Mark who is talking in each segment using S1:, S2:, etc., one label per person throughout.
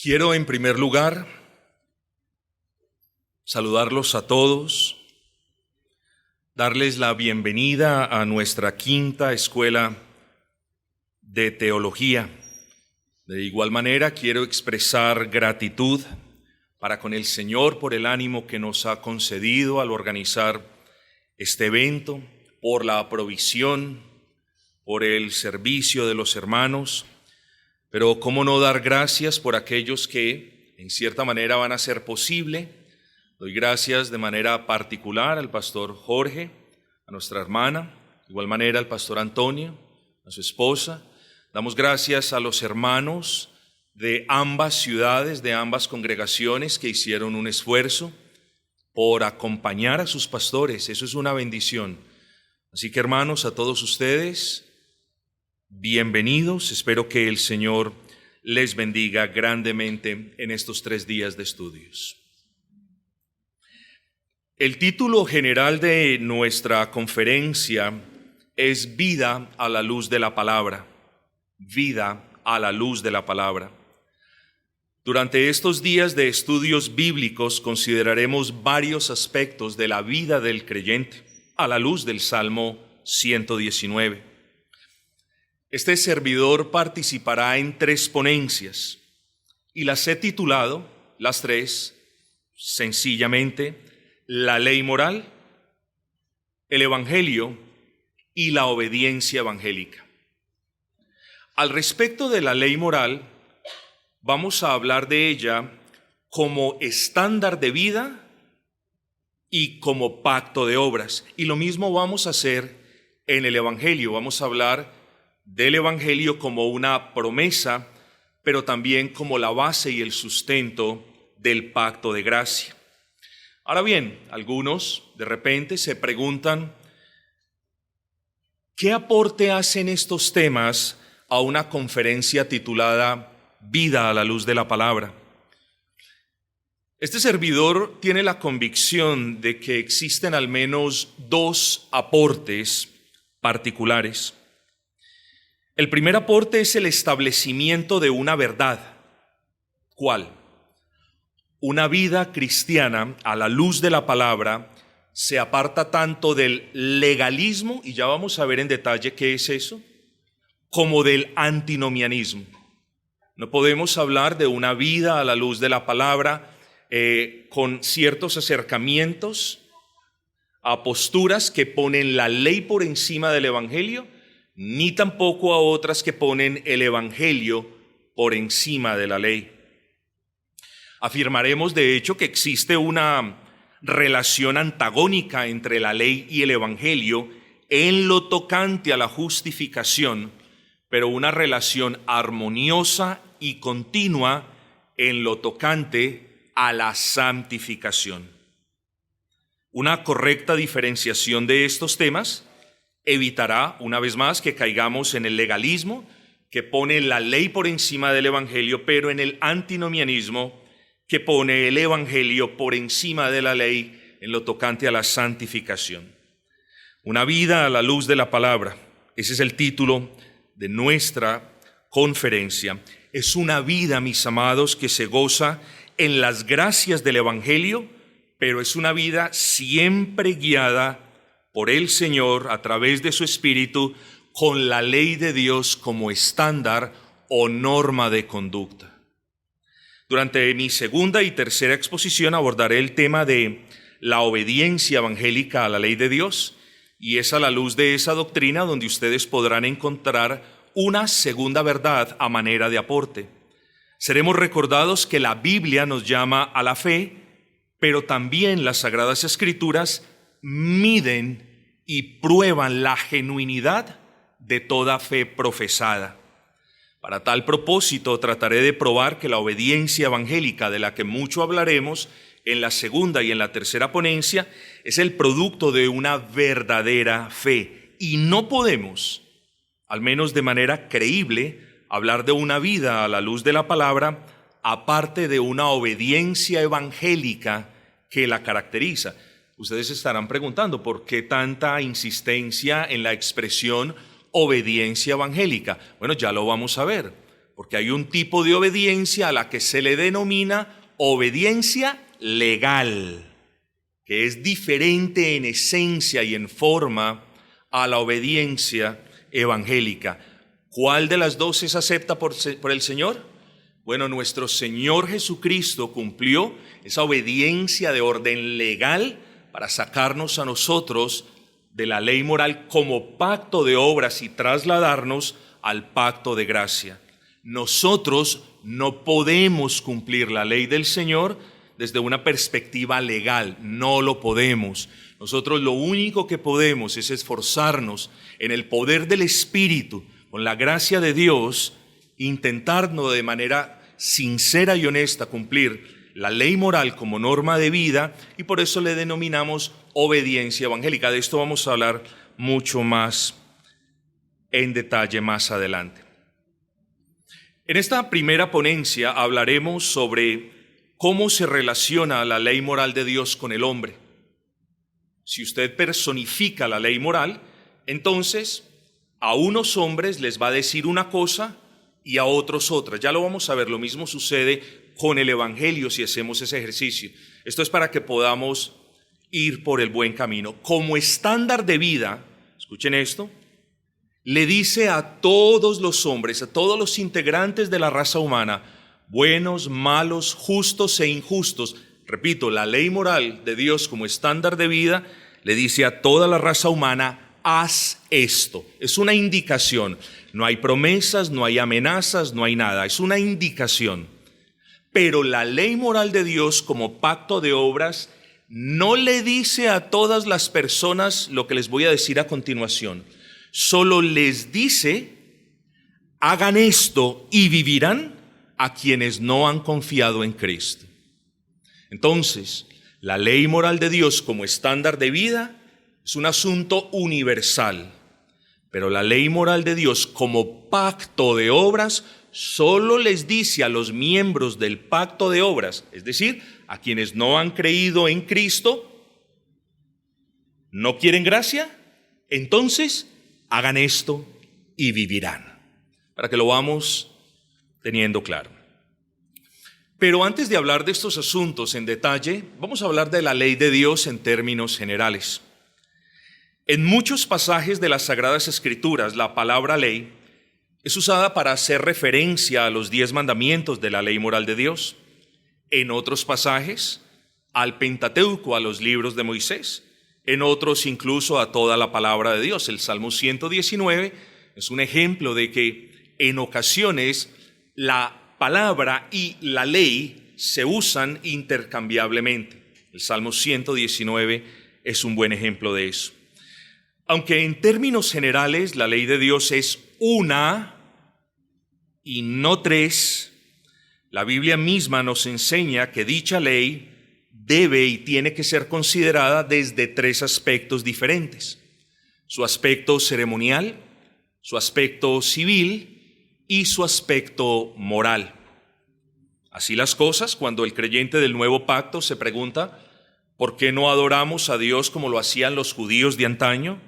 S1: Quiero en primer lugar saludarlos a todos, darles la bienvenida a nuestra quinta escuela de teología. De igual manera quiero expresar gratitud para con el Señor por el ánimo que nos ha concedido al organizar este evento, por la provisión, por el servicio de los hermanos. Pero cómo no dar gracias por aquellos que en cierta manera van a hacer posible. Doy gracias de manera particular al pastor Jorge, a nuestra hermana, de igual manera al pastor Antonio, a su esposa. Damos gracias a los hermanos de ambas ciudades, de ambas congregaciones que hicieron un esfuerzo por acompañar a sus pastores. Eso es una bendición. Así que hermanos, a todos ustedes, bienvenidos. Espero que el Señor les bendiga grandemente en estos 3 días de estudios. El título general de nuestra conferencia es Vida a la luz de la palabra. Vida a la luz de la palabra. Durante estos días de estudios bíblicos consideraremos varios aspectos de la vida del creyente a la luz del Salmo 119. Este servidor participará en 3 ponencias y las he titulado, las 3, sencillamente, la ley moral, el evangelio y la obediencia evangélica. Al respecto de la ley moral, vamos a hablar de ella como estándar de vida y como pacto de obras. Y lo mismo vamos a hacer en el evangelio. Vamos a hablar del evangelio como una promesa, pero también como la base y el sustento del pacto de gracia. Ahora bien, algunos de repente se preguntan, ¿qué aporte hacen estos temas a una conferencia titulada Vida a la luz de la palabra? Este servidor tiene la convicción de que existen al menos 2 aportes particulares. El primer aporte es el establecimiento de una verdad. ¿Cuál? Una vida cristiana a la luz de la palabra se aparta tanto del legalismo, y ya vamos a ver en detalle qué es eso, como del antinomianismo. No podemos hablar de una vida a la luz de la palabra con ciertos acercamientos a posturas que ponen la ley por encima del evangelio, ni tampoco a otras que ponen el evangelio por encima de la ley. Afirmaremos de hecho que existe una relación antagónica entre la ley y el evangelio en lo tocante a la justificación, pero una relación armoniosa y continua en lo tocante a la santificación. Una correcta diferenciación de estos temas evitará, una vez más, que caigamos en el legalismo, que pone la ley por encima del evangelio, pero en el antinomianismo, que pone el evangelio por encima de la ley en lo tocante a la santificación. Una vida a la luz de la palabra, ese es el título de nuestra conferencia. Es una vida, mis amados, que se goza en las gracias del evangelio, pero es una vida siempre guiada por el Señor a través de su Espíritu, con la ley de Dios como estándar o norma de conducta. Durante mi segunda y tercera exposición abordaré el tema de la obediencia evangélica a la ley de Dios, y es a la luz de esa doctrina donde ustedes podrán encontrar una segunda verdad a manera de aporte. Seremos recordados que la Biblia nos llama a la fe, pero también las Sagradas Escrituras miden y prueban la genuinidad de toda fe profesada. Para tal propósito, trataré de probar que la obediencia evangélica, de la que mucho hablaremos en la segunda y en la tercera ponencia, es el producto de una verdadera fe. Y no podemos, al menos de manera creíble, hablar de una vida a la luz de la palabra, aparte de una obediencia evangélica que la caracteriza. Ustedes estarán preguntando, ¿por qué tanta insistencia en la expresión obediencia evangélica? Bueno, ya lo vamos a ver. porque hay un tipo de obediencia a la que se le denomina obediencia legal, que es diferente en esencia y en forma a la obediencia evangélica. ¿Cuál de las dos es acepta por el Señor? Bueno, nuestro Señor Jesucristo cumplió esa obediencia de orden legal para sacarnos a nosotros de la ley moral como pacto de obras y trasladarnos al pacto de gracia. Nosotros no podemos cumplir la ley del Señor desde una perspectiva legal, no lo podemos. Nosotros lo único que podemos es esforzarnos en el poder del Espíritu, con la gracia de Dios, intentarnos de manera sincera y honesta cumplir la ley moral como norma de vida, y por eso le denominamos obediencia evangélica. De esto vamos a hablar mucho más en detalle más adelante. En esta primera ponencia hablaremos sobre cómo se relaciona la ley moral de Dios con el hombre. Si usted personifica la ley moral, entonces a unos hombres les va a decir una cosa y a otros otra. Ya lo vamos a ver, lo mismo sucede con el Evangelio si hacemos ese ejercicio. Esto es para que podamos ir por el buen camino. Como estándar de vida, escuchen esto, le dice a todos los hombres, a todos los integrantes de la raza humana, buenos, malos, justos e injustos. Repito, la ley moral de Dios como estándar de vida le dice a toda la raza humana, haz esto. Es una indicación. No hay promesas, no hay amenazas, no hay nada. Es una indicación. Pero la ley moral de Dios como pacto de obras no le dice a todas las personas lo que les voy a decir a continuación. Solo les dice, hagan esto y vivirán a quienes no han confiado en Cristo. Entonces, la ley moral de Dios como estándar de vida es un asunto universal, pero la ley moral de Dios como pacto de obras solo les dice a los miembros del pacto de obras, es decir, a quienes no han creído en Cristo, no quieren gracia, entonces hagan esto y vivirán, para que lo vamos teniendo claro. Pero antes de hablar de estos asuntos en detalle, vamos a hablar de la ley de Dios en términos generales. En muchos pasajes de las Sagradas Escrituras, la palabra ley es usada para hacer referencia a los 10 mandamientos de la ley moral de Dios. En otros pasajes, al Pentateuco, a los libros de Moisés. En otros, incluso a toda la palabra de Dios. El Salmo 119 es un ejemplo de que en ocasiones la palabra y la ley se usan intercambiablemente. El Salmo 119 es un buen ejemplo de eso. Aunque en términos generales la ley de Dios es una y no 3, la Biblia misma nos enseña que dicha ley debe y tiene que ser considerada desde 3 aspectos diferentes: su aspecto ceremonial, su aspecto civil y su aspecto moral. Así las cosas, cuando el creyente del nuevo pacto se pregunta ¿por qué no adoramos a Dios como lo hacían los judíos de antaño?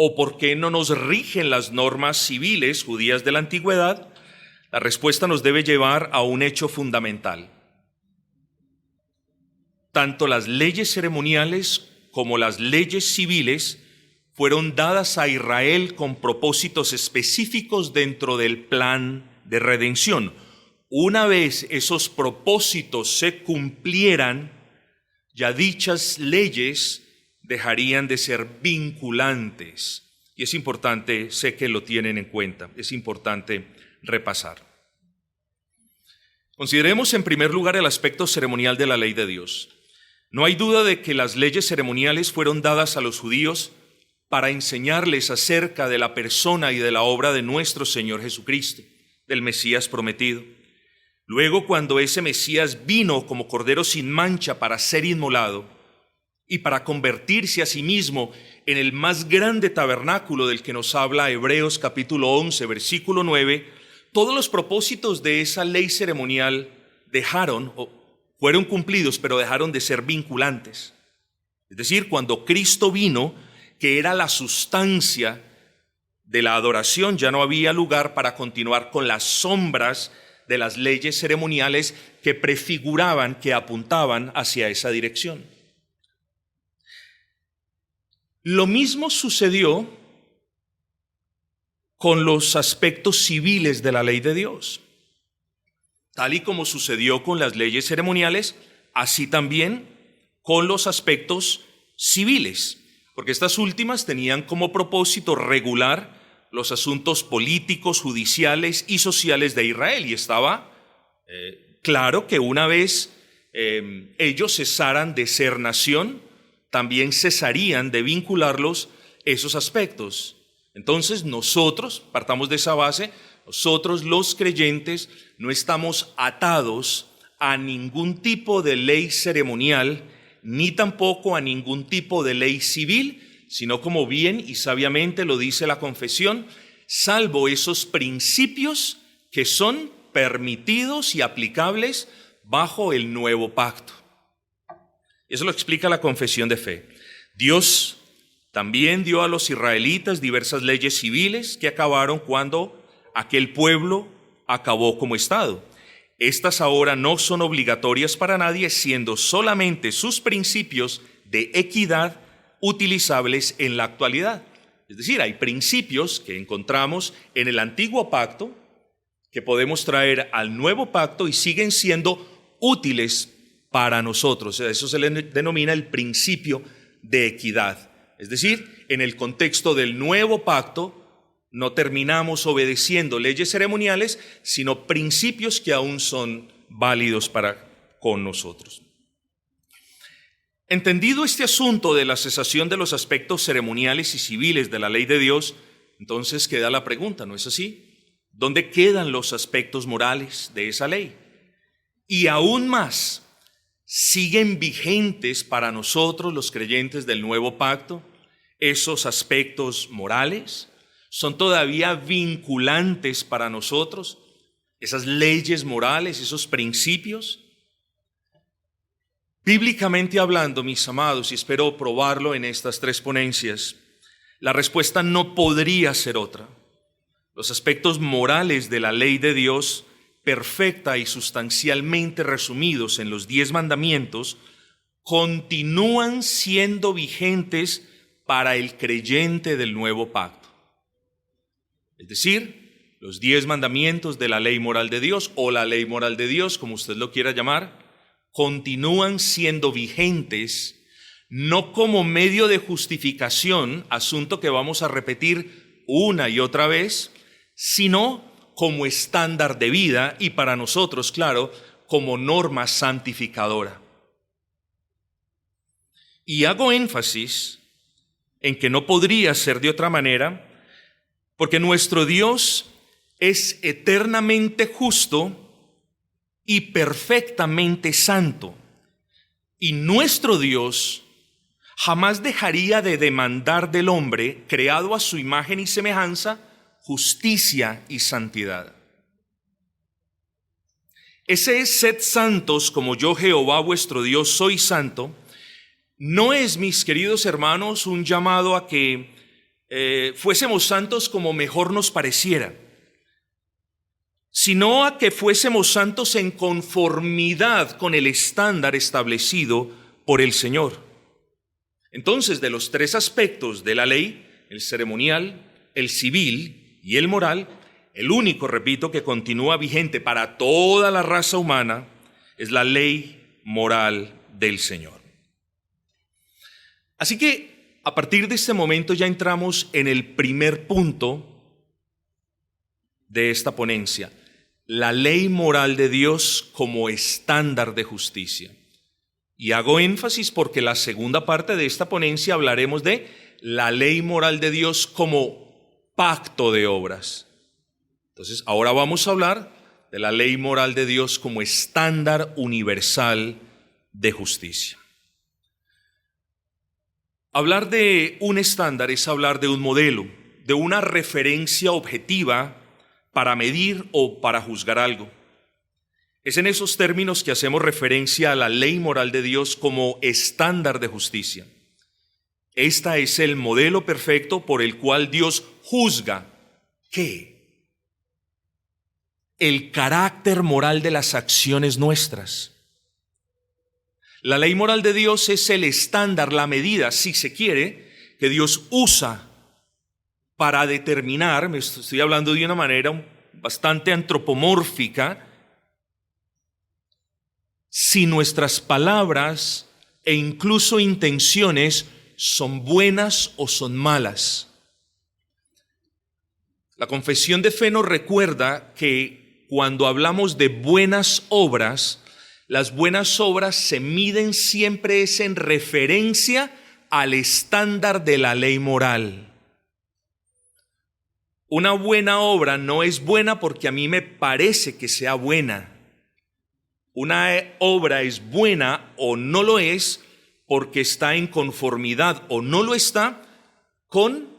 S1: ¿O por qué no nos rigen las normas civiles judías de la antigüedad? La respuesta nos debe llevar a un hecho fundamental. Tanto las leyes ceremoniales como las leyes civiles fueron dadas a Israel con propósitos específicos dentro del plan de redención. Una vez esos propósitos se cumplieran, ya dichas leyes dejarían de ser vinculantes. Y es importante, sé que lo tienen en cuenta, es importante repasar. Consideremos en primer lugar el aspecto ceremonial de la ley de Dios. No hay duda de que las leyes ceremoniales fueron dadas a los judíos para enseñarles acerca de la persona y de la obra de nuestro Señor Jesucristo, del Mesías prometido. Luego, cuando ese Mesías vino como cordero sin mancha para ser inmolado y para convertirse a sí mismo en el más grande tabernáculo del que nos habla Hebreos capítulo 11, versículo 9, todos los propósitos de esa ley ceremonial fueron cumplidos, pero dejaron de ser vinculantes. Es decir, cuando Cristo vino, que era la sustancia de la adoración ya no había lugar para continuar con las sombras de las leyes ceremoniales que prefiguraban, que apuntaban hacia esa dirección. Lo mismo sucedió con los aspectos civiles de la ley de Dios. Tal y como sucedió con las leyes ceremoniales, así también con los aspectos civiles, porque estas últimas tenían como propósito regular los asuntos políticos, judiciales y sociales de Israel. Y estaba claro que una vez ellos cesaran de ser nación, también cesarían de vincularlos esos aspectos. Entonces nosotros, partamos de esa base, nosotros los creyentes no estamos atados a ningún tipo de ley ceremonial, ni tampoco a ningún tipo de ley civil, sino como bien y sabiamente lo dice la confesión, salvo esos principios que son permitidos y aplicables bajo el nuevo pacto. Eso lo explica la confesión de fe. Dios también dio a los israelitas diversas leyes civiles que acabaron cuando aquel pueblo acabó como Estado. Estas ahora no son obligatorias para nadie, siendo solamente sus principios de equidad utilizables en la actualidad. Es decir, hay principios que encontramos en el antiguo pacto que podemos traer al nuevo pacto y siguen siendo útiles para nosotros. Eso se le denomina el principio de equidad. Es decir, en el contexto del nuevo pacto no terminamos obedeciendo leyes ceremoniales, sino principios que aún son válidos con nosotros. Entendido este asunto de la cesación de los aspectos ceremoniales y civiles de la ley de Dios, entonces queda la pregunta, ¿no es así? ¿Dónde quedan los aspectos morales de esa ley? Y aún más, ¿siguen vigentes para nosotros los creyentes del nuevo pacto esos aspectos morales? ¿Son todavía vinculantes para nosotros esas leyes morales, esos principios? Bíblicamente hablando, mis amados, y espero probarlo en estas 3 ponencias, la respuesta no podría ser otra. Los aspectos morales de la ley de Dios, perfecta y sustancialmente resumidos en los 10 mandamientos, continúan siendo vigentes para el creyente del nuevo pacto. Es decir, los 10 mandamientos de la ley moral de Dios, o la ley moral de Dios, como usted lo quiera llamar, continúan siendo vigentes, no como medio de justificación, asunto que vamos a repetir una y otra vez, sino como estándar de vida y para nosotros, claro, como norma santificadora. Y hago énfasis en que no podría ser de otra manera, porque nuestro Dios es eternamente justo y perfectamente santo. Y nuestro Dios jamás dejaría de demandar del hombre, creado a su imagen y semejanza, justicia y santidad. Ese sed santos como yo Jehová vuestro Dios soy santo, no es, mis queridos hermanos, un llamado a que fuésemos santos como mejor nos pareciera, sino a que fuésemos santos en conformidad con el estándar establecido por el Señor. Entonces, de los 3 aspectos de la ley, el ceremonial, el civil y el moral, el único, repito, que continúa vigente para toda la raza humana es la ley moral del Señor. Así que, a partir de este momento ya entramos en el primer punto de esta ponencia, la ley moral de Dios como estándar de justicia. Y hago énfasis porque la segunda parte de esta ponencia hablaremos de la ley moral de Dios como pacto de obras. Entonces, ahora vamos a hablar de la ley moral de Dios como estándar universal de justicia. Hablar de un estándar es hablar de un modelo, de una referencia objetiva para medir o para juzgar algo. Es en esos términos que hacemos referencia a la ley moral de Dios como estándar de justicia. Este es el modelo perfecto por el cual Dios juzga. ¿Qué? El carácter moral de las acciones nuestras. La ley moral de Dios es el estándar, la medida, si se quiere, que Dios usa para determinar, me estoy hablando de una manera bastante antropomórfica, si nuestras palabras e incluso intenciones son buenas o son malas. La confesión de fe nos recuerda que cuando hablamos de buenas obras, las buenas obras se miden siempre es en referencia al estándar de la ley moral. Una buena obra no es buena porque a mí me parece que sea buena. Una obra es buena o no lo es porque está en conformidad o no lo está con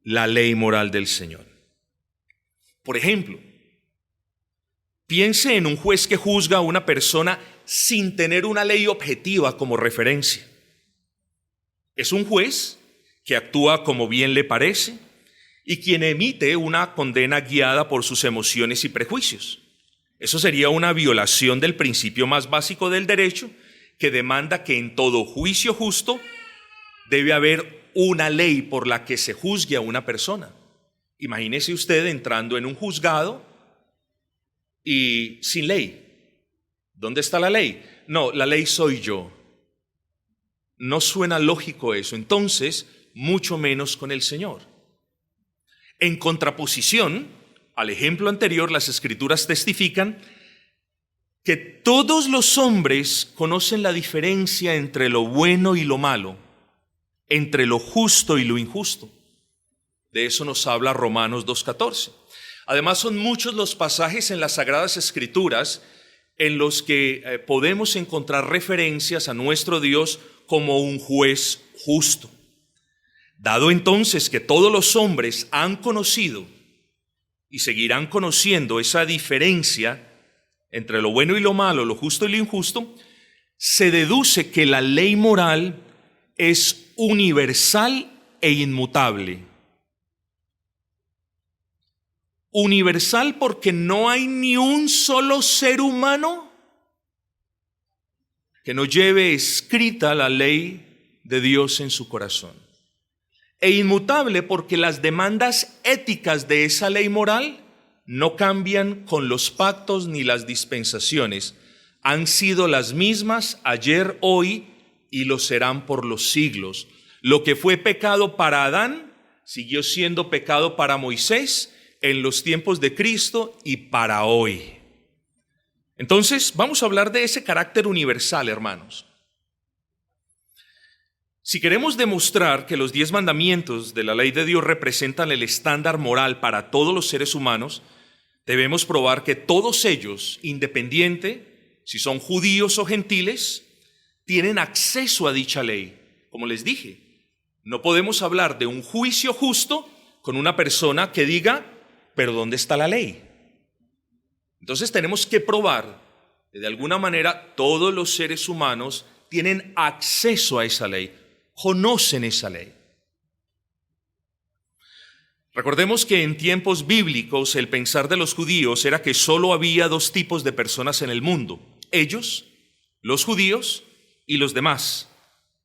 S1: la ley moral del Señor. Por ejemplo, piense en un juez que juzga a una persona sin tener una ley objetiva como referencia. Es un juez que actúa como bien le parece y quien emite una condena guiada por sus emociones y prejuicios. Eso sería una violación del principio más básico del derecho, que demanda que en todo juicio justo debe haber una ley por la que se juzgue a una persona. Imagínese usted entrando en un juzgado y sin ley. ¿Dónde está la ley? No, la ley soy yo. No suena lógico eso. Entonces, mucho menos con el Señor. En contraposición al ejemplo anterior, las Escrituras testifican que todos los hombres conocen la diferencia entre lo bueno y lo malo, entre lo justo y lo injusto. De eso nos habla Romanos 2:14. Además, son muchos los pasajes en las Sagradas Escrituras en los que podemos encontrar referencias a nuestro Dios como un juez justo. Dado entonces que todos los hombres han conocido y seguirán conociendo esa diferencia entre lo bueno y lo malo, lo justo y lo injusto, se deduce que la ley moral es universal e inmutable. Universal porque no hay ni un solo ser humano que no lleve escrita la ley de Dios en su corazón. E inmutable porque las demandas éticas de esa ley moral no cambian con los pactos ni las dispensaciones. Han sido las mismas ayer, hoy y lo serán por los siglos. Lo que fue pecado para Adán siguió siendo pecado para Moisés en los tiempos de Cristo y para hoy. Entonces, vamos a hablar de ese carácter universal, hermanos. Si queremos demostrar que los 10 mandamientos de la ley de Dios representan el estándar moral para todos los seres humanos, debemos probar que todos ellos, independiente si son judíos o gentiles, tienen acceso a dicha ley. Como les dije, no podemos hablar de un juicio justo con una persona que diga, pero ¿dónde está la ley? Entonces tenemos que probar que de alguna manera todos los seres humanos tienen acceso a esa ley, conocen esa ley. Recordemos que en tiempos bíblicos el pensar de los judíos era que solo había 2 tipos de personas en el mundo. Ellos, los judíos, y los demás,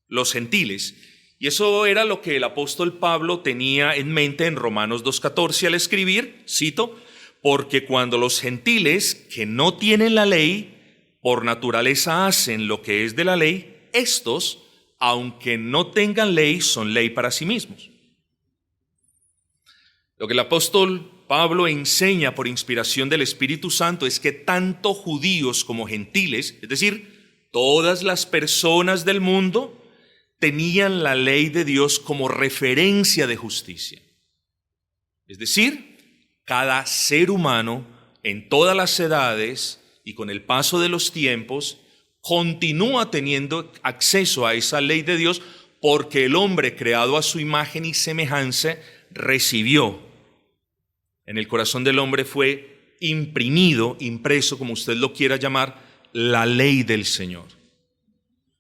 S1: los gentiles. Y eso era lo que el apóstol Pablo tenía en mente en Romanos 2:14 al escribir, cito, porque cuando los gentiles que no tienen la ley, por naturaleza hacen lo que es de la ley, estos, aunque no tengan ley, son ley para sí mismos. Lo que el apóstol Pablo enseña por inspiración del Espíritu Santo es que tanto judíos como gentiles, es decir, todas las personas del mundo, tenían la ley de Dios como referencia de justicia. Es decir, cada ser humano en todas las edades y con el paso de los tiempos continúa teniendo acceso a esa ley de Dios porque el hombre creado a su imagen y semejanza recibió. En el corazón del hombre fue imprimido, impreso, como usted lo quiera llamar, la ley del Señor.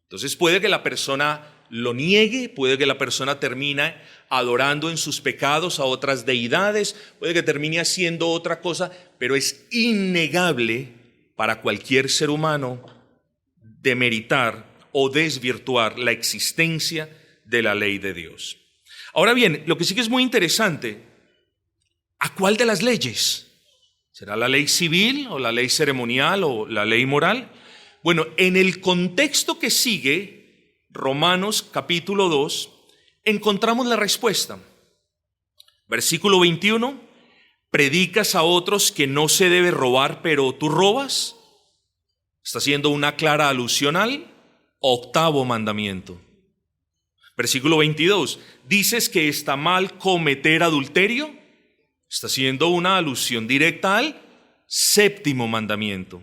S1: Entonces puede que la persona lo niegue, puede que la persona termine adorando en sus pecados a otras deidades, puede que termine haciendo otra cosa, pero es innegable para cualquier ser humano demeritar o desvirtuar la existencia de la ley de Dios. Ahora bien, lo que sí que es muy interesante, ¿a cuál de las leyes? ¿Será la ley civil o la ley ceremonial o la ley moral? Bueno, en el contexto que sigue, Romanos capítulo 2, encontramos la respuesta. Versículo 21, ¿predicas a otros que no se debe robar, pero tú robas? Está haciendo una clara alusión al octavo mandamiento. Versículo 22, ¿dices que está mal cometer adulterio? Está haciendo una alusión directa al séptimo mandamiento.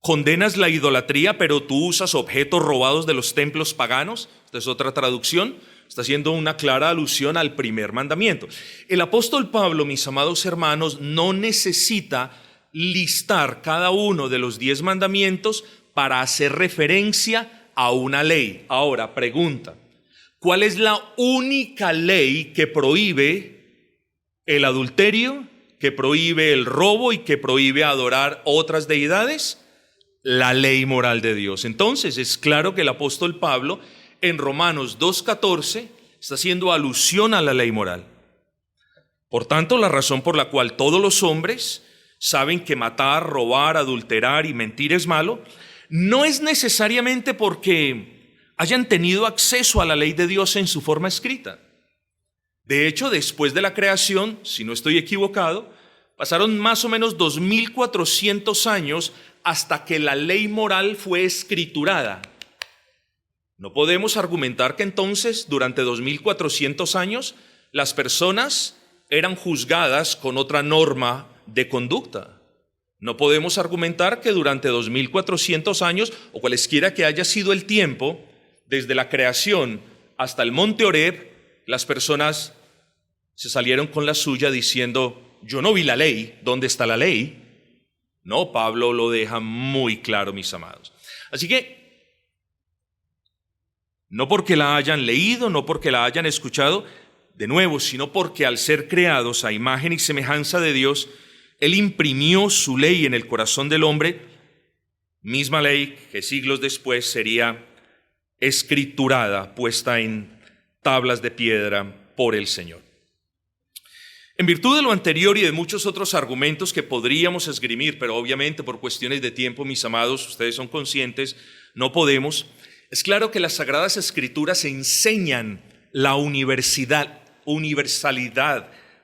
S1: ¿Condenas la idolatría, pero tú usas objetos robados de los templos paganos? Esta es otra traducción. Está haciendo una clara alusión al primer mandamiento. El apóstol Pablo, mis amados hermanos, no necesita listar cada uno de los 10 mandamientos para hacer referencia a una ley. Ahora, pregunta, ¿cuál es la única ley que prohíbe el adulterio, que prohíbe el robo y que prohíbe adorar otras deidades? La ley moral de Dios. Entonces es claro que el apóstol Pablo en Romanos 2:14 está haciendo alusión a la ley moral. Por tanto, la razón por la cual todos los hombres saben que matar, robar, adulterar y mentir es malo, no es necesariamente porque hayan tenido acceso a la ley de Dios en su forma escrita. De hecho, después de la creación, si no estoy equivocado, pasaron más o menos 2400 años hasta que la ley moral fue escriturada. No podemos argumentar que entonces, durante 2400 años, las personas eran juzgadas con otra norma de conducta. No podemos argumentar que durante 2400 años, o cualesquiera que haya sido el tiempo, desde la creación hasta el monte Horeb, las personas se salieron con la suya diciendo, yo no vi la ley, ¿dónde está la ley? No, Pablo lo deja muy claro, mis amados. Así que, no porque la hayan leído, no porque la hayan escuchado, de nuevo, sino porque al ser creados a imagen y semejanza de Dios, Él imprimió su ley en el corazón del hombre, misma ley que siglos después sería escriturada, puesta en tablas de piedra por el Señor. En virtud de lo anterior y de muchos otros argumentos que podríamos esgrimir, pero obviamente por cuestiones de tiempo, mis amados, ustedes son conscientes, no podemos. Es claro que las Sagradas Escrituras enseñan la universalidad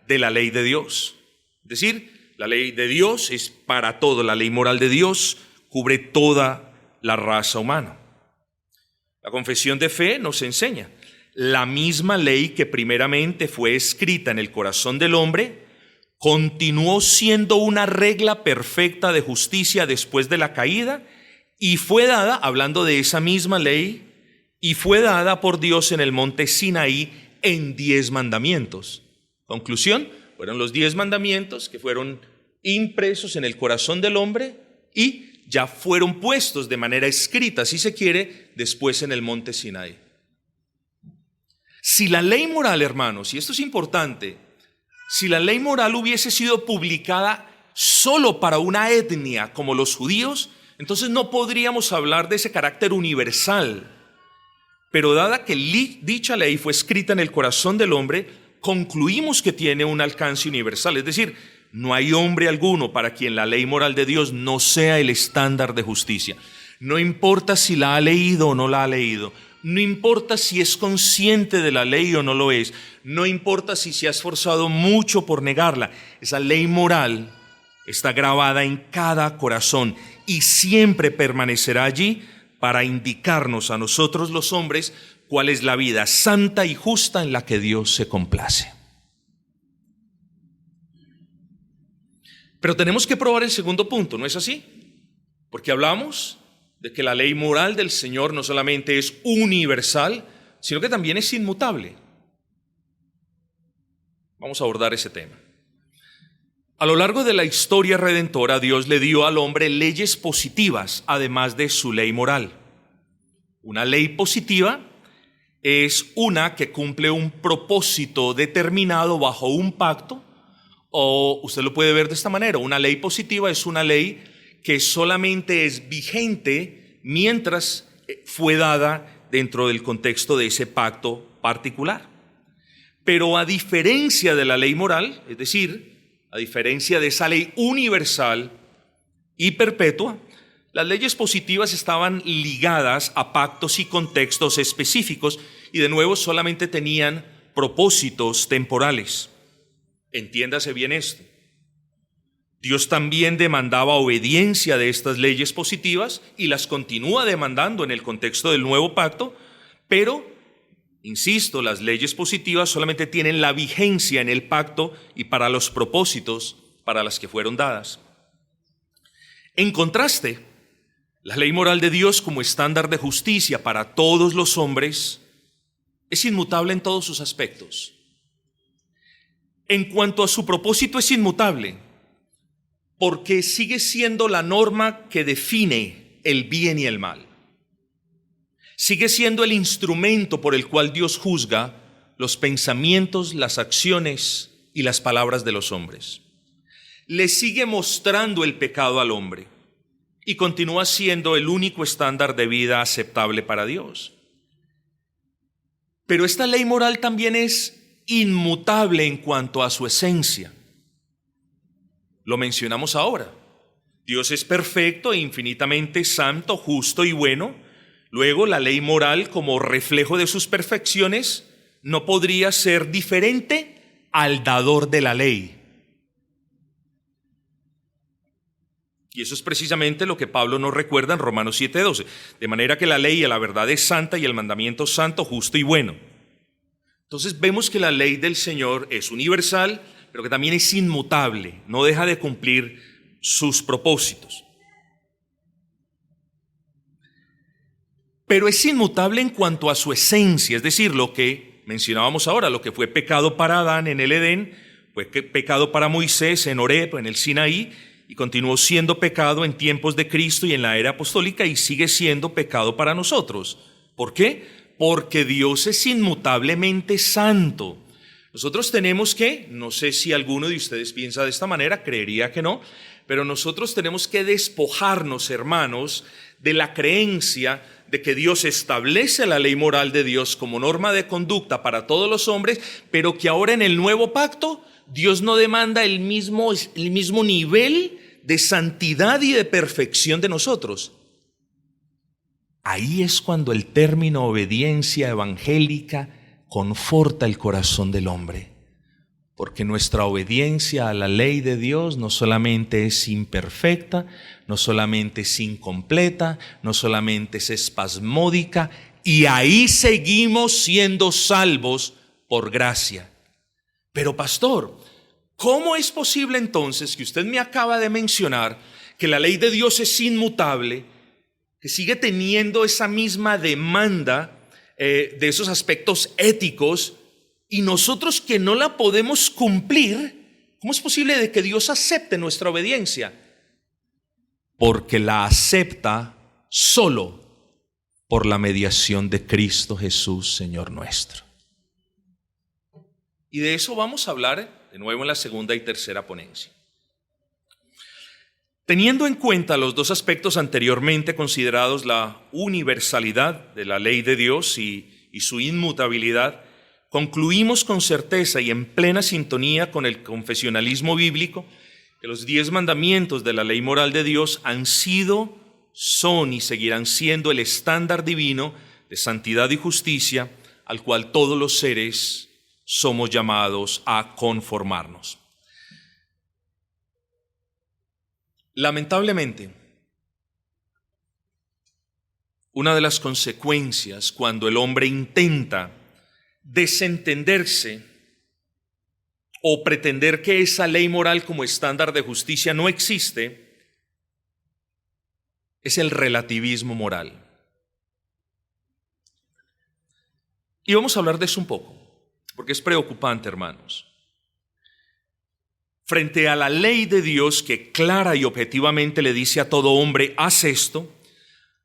S1: de la ley de Dios. Es decir, la ley de Dios es para todo, la ley moral de Dios cubre toda la raza humana. La confesión de fe nos enseña la misma ley que primeramente fue escrita en el corazón del hombre, continuó siendo una regla perfecta de justicia después de la caída y fue dada, hablando de esa misma ley, y fue dada por Dios en el monte Sinaí en 10 mandamientos. Conclusión, fueron los 10 mandamientos que fueron impresos en el corazón del hombre y ya fueron puestos de manera escrita, si se quiere, después en el monte Sinaí. Si la ley moral, hermanos, y esto es importante, si la ley moral hubiese sido publicada solo para una etnia como los judíos, entonces no podríamos hablar de ese carácter universal. Pero dada que dicha ley fue escrita en el corazón del hombre, concluimos que tiene un alcance universal. Es decir, no hay hombre alguno para quien la ley moral de Dios no sea el estándar de justicia. No importa si la ha leído o no la ha leído. No importa si es consciente de la ley o no lo es. No importa si se ha esforzado mucho por negarla. Esa ley moral está grabada en cada corazón y siempre permanecerá allí para indicarnos a nosotros los hombres cuál es la vida santa y justa en la que Dios se complace. Pero tenemos que probar el segundo punto, ¿no es así? Porque hablamos de que la ley moral del Señor no solamente es universal, sino que también es inmutable. Vamos a abordar ese tema. A lo largo de la historia redentora, Dios le dio al hombre leyes positivas, además de su ley moral. Una ley positiva es una que cumple un propósito determinado bajo un pacto, o usted lo puede ver de esta manera: una ley positiva es una ley que solamente es vigente mientras fue dada dentro del contexto de ese pacto particular. Pero a diferencia de la ley moral, es decir, a diferencia de esa ley universal y perpetua, las leyes positivas estaban ligadas a pactos y contextos específicos y de nuevo solamente tenían propósitos temporales. Entiéndase bien esto. Dios también demandaba obediencia de estas leyes positivas y las continúa demandando en el contexto del nuevo pacto, pero, insisto, las leyes positivas solamente tienen la vigencia en el pacto y para los propósitos para las que fueron dadas. En contraste, la ley moral de Dios como estándar de justicia para todos los hombres es inmutable en todos sus aspectos. En cuanto a su propósito, es inmutable, porque sigue siendo la norma que define el bien y el mal. Sigue siendo el instrumento por el cual Dios juzga los pensamientos, las acciones y las palabras de los hombres. Le sigue mostrando el pecado al hombre y continúa siendo el único estándar de vida aceptable para Dios. Pero esta ley moral también es inmutable en cuanto a su esencia. Lo mencionamos ahora. Dios es perfecto e infinitamente santo, justo y bueno. Luego, la ley moral, como reflejo de sus perfecciones, no podría ser diferente al dador de la ley. Y eso es precisamente lo que Pablo nos recuerda en Romanos 7:12. De manera que la ley y la verdad es santa y el mandamiento santo, justo y bueno. Entonces vemos que la ley del Señor es universal, pero que también es inmutable, no deja de cumplir sus propósitos. Pero es inmutable en cuanto a su esencia, es decir, lo que mencionábamos ahora, lo que fue pecado para Adán en el Edén, fue pecado para Moisés en Horeb, en el Sinaí, y continuó siendo pecado en tiempos de Cristo y en la era apostólica, y sigue siendo pecado para nosotros. ¿Por qué? Porque Dios es inmutablemente santo. Nosotros tenemos que, no sé si alguno de ustedes piensa de esta manera, creería que no, pero nosotros tenemos que despojarnos, hermanos, de la creencia de que Dios establece la ley moral de Dios como norma de conducta para todos los hombres, pero que ahora en el nuevo pacto Dios no demanda el mismo nivel de santidad y de perfección de nosotros. Ahí es cuando el término obediencia evangélica conforta el corazón del hombre, porque nuestra obediencia a la ley de Dios no solamente es imperfecta, no solamente es incompleta, no solamente es espasmódica, y ahí seguimos siendo salvos por gracia. Pero pastor, ¿cómo es posible entonces que usted me acaba de mencionar que la ley de Dios es inmutable, que sigue teniendo esa misma demanda de esos aspectos éticos, y nosotros que no la podemos cumplir? ¿Cómo es posible de que Dios acepte nuestra obediencia? Porque la acepta solo por la mediación de Cristo Jesús, Señor nuestro. Y de eso vamos a hablar de nuevo en la segunda y tercera ponencia. Teniendo en cuenta los dos aspectos anteriormente considerados, la universalidad de la ley de Dios y su inmutabilidad, concluimos con certeza y en plena sintonía con el confesionalismo bíblico que los 10 mandamientos de la ley moral de Dios han sido, son y seguirán siendo el estándar divino de santidad y justicia al cual todos los seres somos llamados a conformarnos. Lamentablemente, una de las consecuencias cuando el hombre intenta desentenderse o pretender que esa ley moral como estándar de justicia no existe, es el relativismo moral. Y vamos a hablar de eso un poco, porque es preocupante, hermanos. Frente a la ley de Dios que clara y objetivamente le dice a todo hombre, haz esto,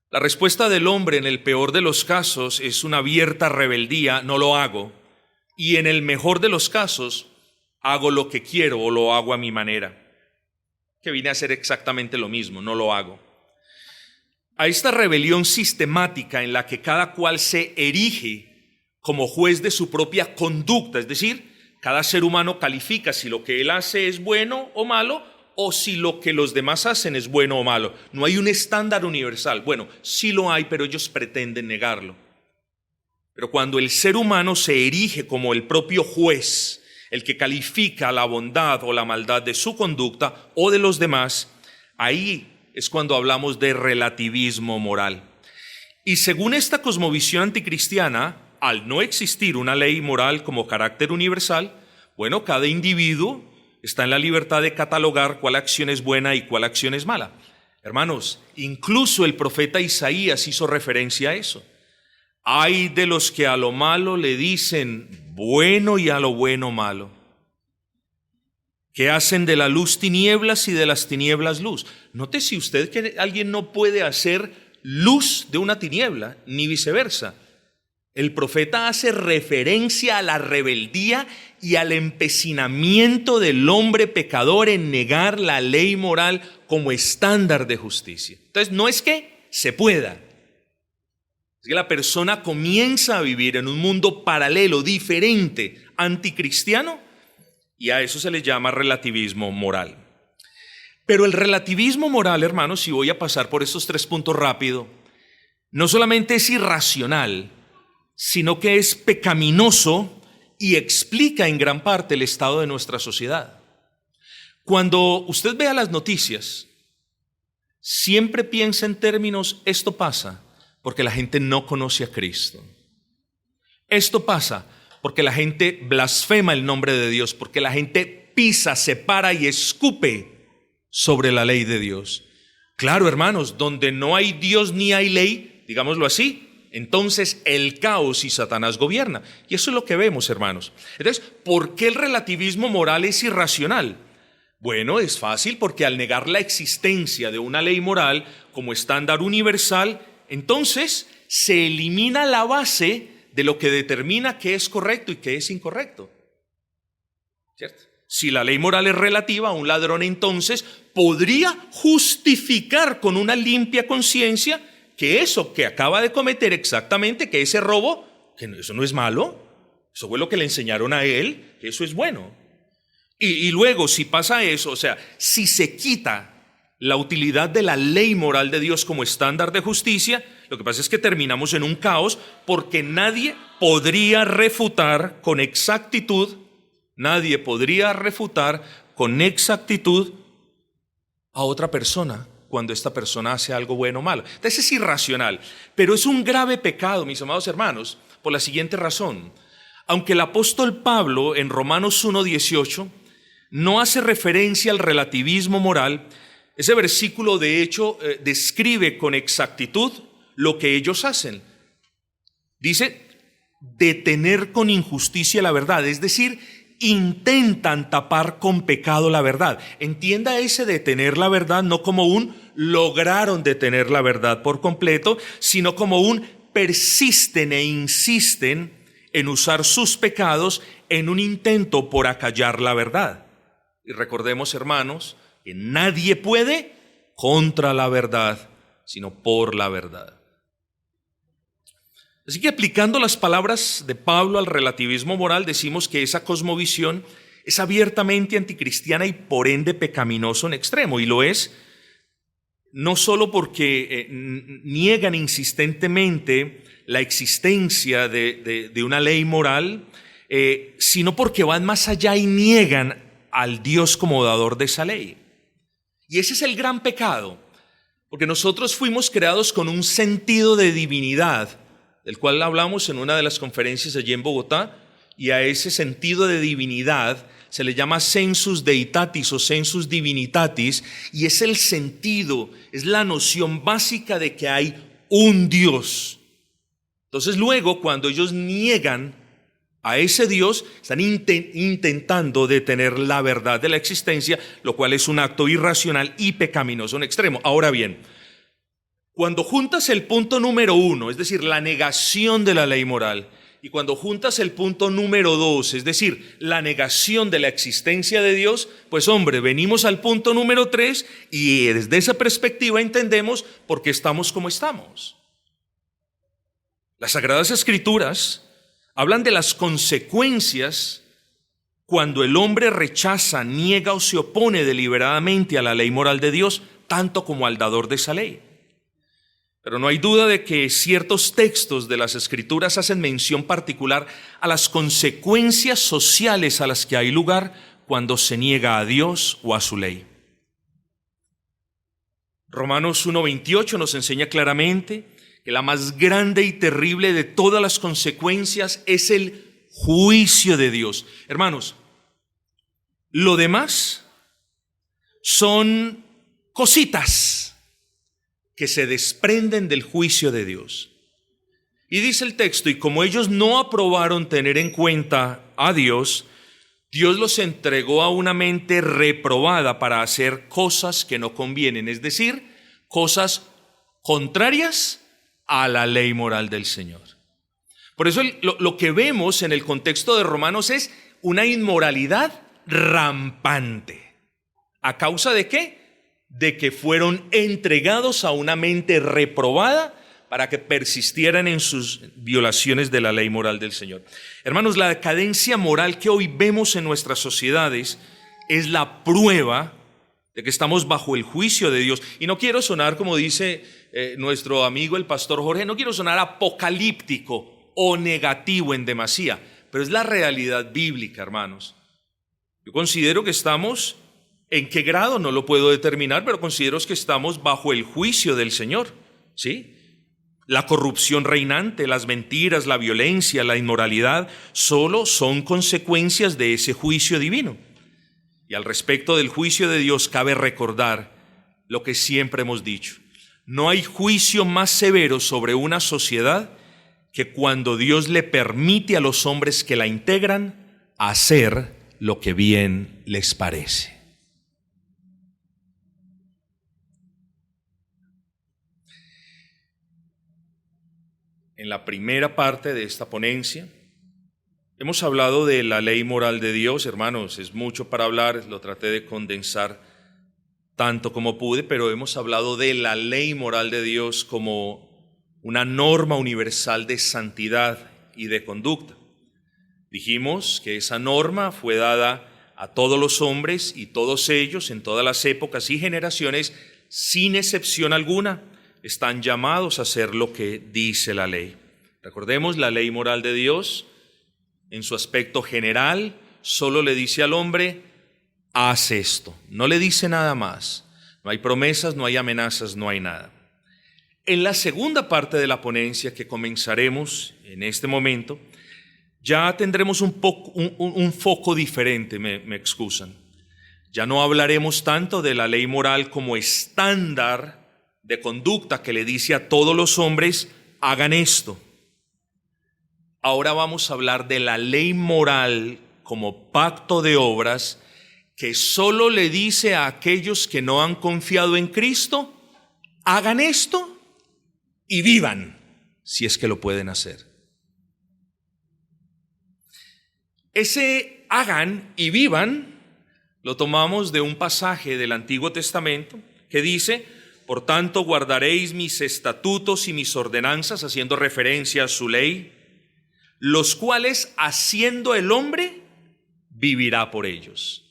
S1: La respuesta del hombre en el peor de los casos es una abierta rebeldía, no lo hago. Y en el mejor de los casos, hago lo que quiero o lo hago a mi manera. Que viene a ser exactamente lo mismo, no lo hago. A esta rebelión sistemática en la que cada cual se erige como juez de su propia conducta, es decir, cada ser humano califica si lo que él hace es bueno o malo, o si lo que los demás hacen es bueno o malo. No hay un estándar universal. Bueno, sí lo hay, pero ellos pretenden negarlo. Pero cuando el ser humano se erige como el propio juez, el que califica la bondad o la maldad de su conducta o de los demás, ahí es cuando hablamos de relativismo moral. Y según esta cosmovisión anticristiana, al no existir una ley moral como carácter universal, bueno, cada individuo está en la libertad de catalogar cuál acción es buena y cuál acción es mala. Hermanos, incluso el profeta Isaías hizo referencia a eso. Ay de los que a lo malo le dicen bueno y a lo bueno malo, que hacen de la luz tinieblas y de las tinieblas luz. Note si usted que alguien no puede hacer luz de una tiniebla, ni viceversa. El profeta hace referencia a la rebeldía y al empecinamiento del hombre pecador en negar la ley moral como estándar de justicia. Entonces, no es que se pueda, es que la persona comienza a vivir en un mundo paralelo, diferente, anticristiano, y a eso se le llama relativismo moral. Pero el relativismo moral, hermanos, si voy a pasar por estos 3 puntos rápido, no solamente es irracional, sino que es pecaminoso y explica en gran parte el estado de nuestra sociedad. Cuando usted vea las noticias, siempre piensa en términos, esto pasa porque la gente no conoce a Cristo. Esto pasa porque la gente blasfema el nombre de Dios, porque la gente pisa, separa y escupe sobre la ley de Dios. Claro, hermanos, donde no hay Dios ni hay ley, digámoslo así, entonces el caos y Satanás gobierna. Y eso es lo que vemos, hermanos. Entonces, ¿por qué el relativismo moral es irracional? Bueno, es fácil porque al negar la existencia de una ley moral como estándar universal, entonces se elimina la base de lo que determina qué es correcto y qué es incorrecto. ¿Cierto? Si la ley moral es relativa, un ladrón entonces podría justificar con una limpia conciencia que eso que acaba de cometer exactamente, que ese robo, que eso no es malo, eso fue lo que le enseñaron a él, que eso es bueno. Y luego, si pasa eso, o sea, si se quita la utilidad de la ley moral de Dios como estándar de justicia, lo que pasa es que terminamos en un caos porque nadie podría refutar con exactitud a otra persona cuando esta persona hace algo bueno o malo. Entonces es irracional, pero es un grave pecado, mis amados hermanos, por la siguiente razón. Aunque el apóstol Pablo en Romanos 1:18 no hace referencia al relativismo moral, ese versículo de hecho describe con exactitud lo que ellos hacen. Dice, detener con injusticia la verdad, es decir, intentan tapar con pecado la verdad. Entienda ese detener la verdad no como un lograron detener la verdad por completo, sino como un persisten e insisten en usar sus pecados en un intento por acallar la verdad. Y recordemos, hermanos, que nadie puede contra la verdad, sino por la verdad. Así que aplicando las palabras de Pablo al relativismo moral, decimos que esa cosmovisión es abiertamente anticristiana y por ende pecaminoso en extremo. Y lo es no solo porque niegan insistentemente la existencia de una ley moral, sino porque van más allá y niegan al Dios como dador de esa ley. Y ese es el gran pecado, porque nosotros fuimos creados con un sentido de divinidad, del cual hablamos en una de las conferencias allí en Bogotá, y a ese sentido de divinidad se le llama sensus deitatis o sensus divinitatis, y es el sentido, es la noción básica de que hay un Dios. Entonces luego, cuando ellos niegan a ese Dios, están intentando detener la verdad de la existencia, lo cual es un acto irracional y pecaminoso en extremo. Ahora bien, Cuando juntas el punto número 1, es decir, la negación de la ley moral, y cuando juntas el punto número 2, es decir, la negación de la existencia de Dios, pues hombre, venimos al punto número 3 y desde esa perspectiva entendemos por qué estamos como estamos. Las Sagradas Escrituras hablan de las consecuencias cuando el hombre rechaza, niega o se opone deliberadamente a la ley moral de Dios, tanto como al dador de esa ley. Pero no hay duda de que ciertos textos de las Escrituras hacen mención particular a las consecuencias sociales a las que hay lugar cuando se niega a Dios o a su ley. Romanos 1:28 nos enseña claramente que la más grande y terrible de todas las consecuencias es el juicio de Dios. Hermanos, lo demás son cositas que se desprenden del juicio de Dios. Y dice el texto, y como ellos no aprobaron tener en cuenta a Dios, Dios los entregó a una mente reprobada para hacer cosas que no convienen, es decir, cosas contrarias a la ley moral del Señor. Por eso lo que vemos en el contexto de Romanos es una inmoralidad rampante. ¿A causa de qué? De que fueron entregados a una mente reprobada para que persistieran en sus violaciones de la ley moral del Señor. Hermanos, la decadencia moral que hoy vemos en nuestras sociedades es la prueba de que estamos bajo el juicio de Dios. Y no quiero sonar, como dice nuestro amigo el pastor Jorge, no quiero sonar apocalíptico o negativo en demasía, pero es la realidad bíblica, hermanos. Yo considero que estamos, ¿en qué grado? No lo puedo determinar, pero considero que estamos bajo el juicio del Señor, ¿sí? La corrupción reinante, las mentiras, la violencia, la inmoralidad, solo son consecuencias de ese juicio divino. Y al respecto del juicio de Dios cabe recordar lo que siempre hemos dicho. No hay juicio más severo sobre una sociedad que cuando Dios le permite a los hombres que la integran hacer lo que bien les parece. En la primera parte de esta ponencia hemos hablado de la ley moral de Dios. Hermanos, es mucho para hablar, lo traté de condensar tanto como pude, pero hemos hablado de la ley moral de Dios como una norma universal de santidad y de conducta. Dijimos que esa norma fue dada a todos los hombres y todos ellos en todas las épocas y generaciones, sin excepción alguna, están llamados a hacer lo que dice la ley. Recordemos, la ley moral de Dios, en su aspecto general, solo le dice al hombre, haz esto. No le dice nada más. No hay promesas, no hay amenazas, no hay nada. En la segunda parte de la ponencia que comenzaremos en este momento, ya tendremos un foco diferente, me excusan. Ya no hablaremos tanto de la ley moral como estándar de conducta que le dice a todos los hombres, hagan esto. Ahora vamos a hablar de la ley moral como pacto de obras que solo le dice a aquellos que no han confiado en Cristo, hagan esto y vivan, si es que lo pueden hacer. Ese hagan y vivan lo tomamos de un pasaje del Antiguo Testamento que dice, por tanto guardaréis mis estatutos y mis ordenanzas, haciendo referencia a su ley, los cuales haciendo el hombre vivirá por ellos.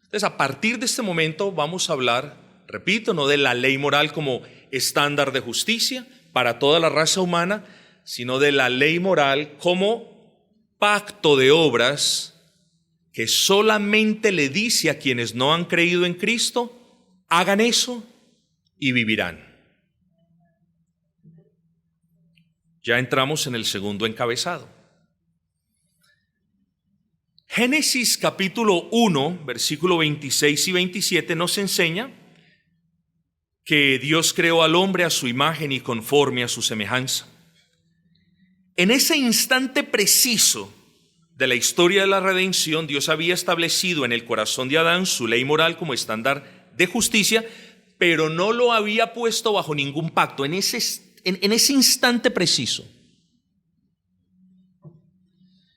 S1: Entonces, a partir de este momento vamos a hablar, repito, no de la ley moral como estándar de justicia para toda la raza humana, sino de la ley moral como pacto de obras que solamente le dice a quienes no han creído en Cristo, hagan eso y vivirán. Ya entramos en el segundo encabezado. Génesis capítulo 1, versículo 26 y 27 nos enseña que Dios creó al hombre a su imagen y conforme a su semejanza. En ese instante preciso de la historia de la redención, Dios había establecido en el corazón de Adán su ley moral como estándar de justicia, pero no lo había puesto bajo ningún pacto en ese instante preciso.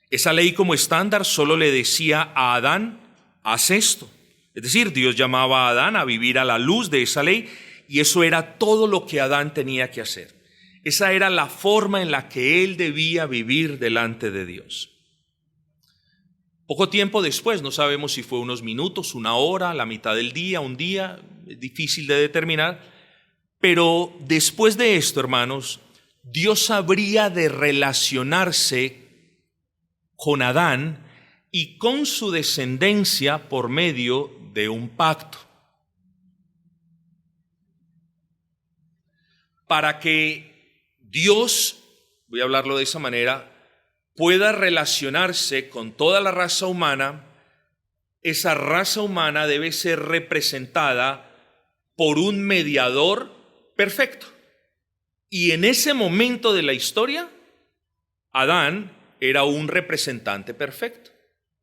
S1: Esa ley como estándar solo le decía a Adán, haz esto. Es decir, Dios llamaba a Adán a vivir a la luz de esa ley y eso era todo lo que Adán tenía que hacer. Esa era la forma en la que él debía vivir delante de Dios. Poco tiempo después, no sabemos si fue unos minutos, una hora, la mitad del día, un día, es difícil de determinar, pero después de esto, hermanos, Dios habría de relacionarse con Adán y con su descendencia por medio de un pacto. Para que Dios, voy a hablarlo de esa manera, pueda relacionarse con toda la raza humana, esa raza humana debe ser representada por un mediador perfecto. Y en ese momento de la historia, Adán era un representante perfecto.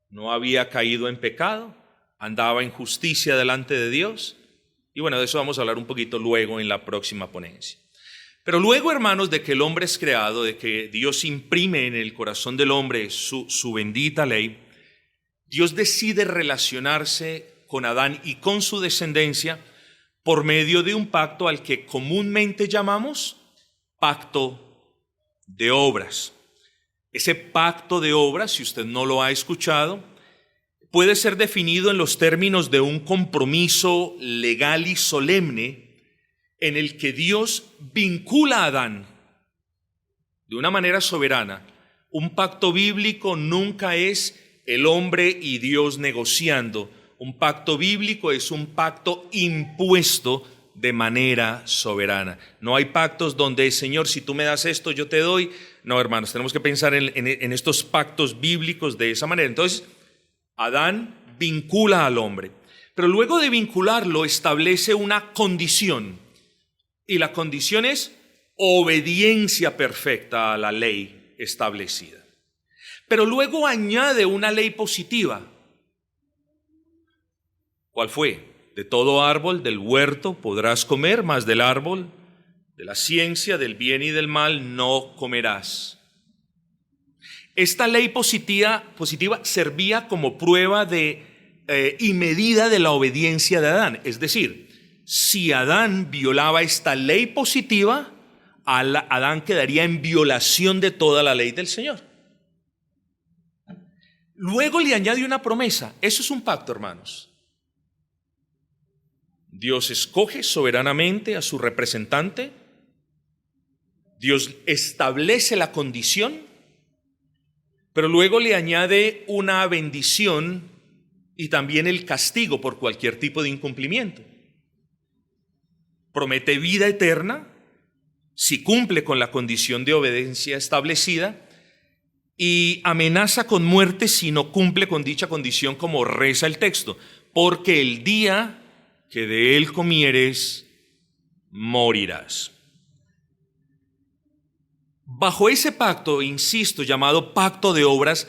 S1: No había caído en pecado, andaba en justicia delante de Dios. Y bueno, de eso vamos a hablar un poquito luego en la próxima ponencia. Pero luego, hermanos, de que el hombre es creado, de que Dios imprime en el corazón del hombre su bendita ley, Dios decide relacionarse con Adán y con su descendencia por medio de un pacto al que comúnmente llamamos pacto de obras. Ese pacto de obras, si usted no lo ha escuchado, puede ser definido en los términos de un compromiso legal y solemne en el que Dios vincula a Adán de una manera soberana. Un pacto bíblico nunca es el hombre y Dios negociando. Un pacto bíblico es un pacto impuesto de manera soberana. No hay pactos donde, Señor, si tú me das esto, yo te doy. No, hermanos, tenemos que pensar en estos pactos bíblicos de esa manera. Entonces, Adán vincula al hombre, pero luego de vincularlo establece una condición, y la condición es obediencia perfecta a la ley establecida. Pero luego añade una ley positiva. ¿Cuál fue? De todo árbol del huerto podrás comer, mas del árbol de la ciencia del bien y del mal no comerás. Esta ley positiva servía como prueba y medida de la obediencia de Adán. Es decir, si Adán violaba esta ley positiva, Adán quedaría en violación de toda la ley del Señor. Luego le añade una promesa. Eso es un pacto, hermanos. Dios escoge soberanamente a su representante. Dios establece la condición, pero luego le añade una bendición y también el castigo por cualquier tipo de incumplimiento. Promete vida eterna si cumple con la condición de obediencia establecida y amenaza con muerte si no cumple con dicha condición, como reza el texto, porque el día que de él comieres, morirás. Bajo ese pacto, insisto, llamado pacto de obras,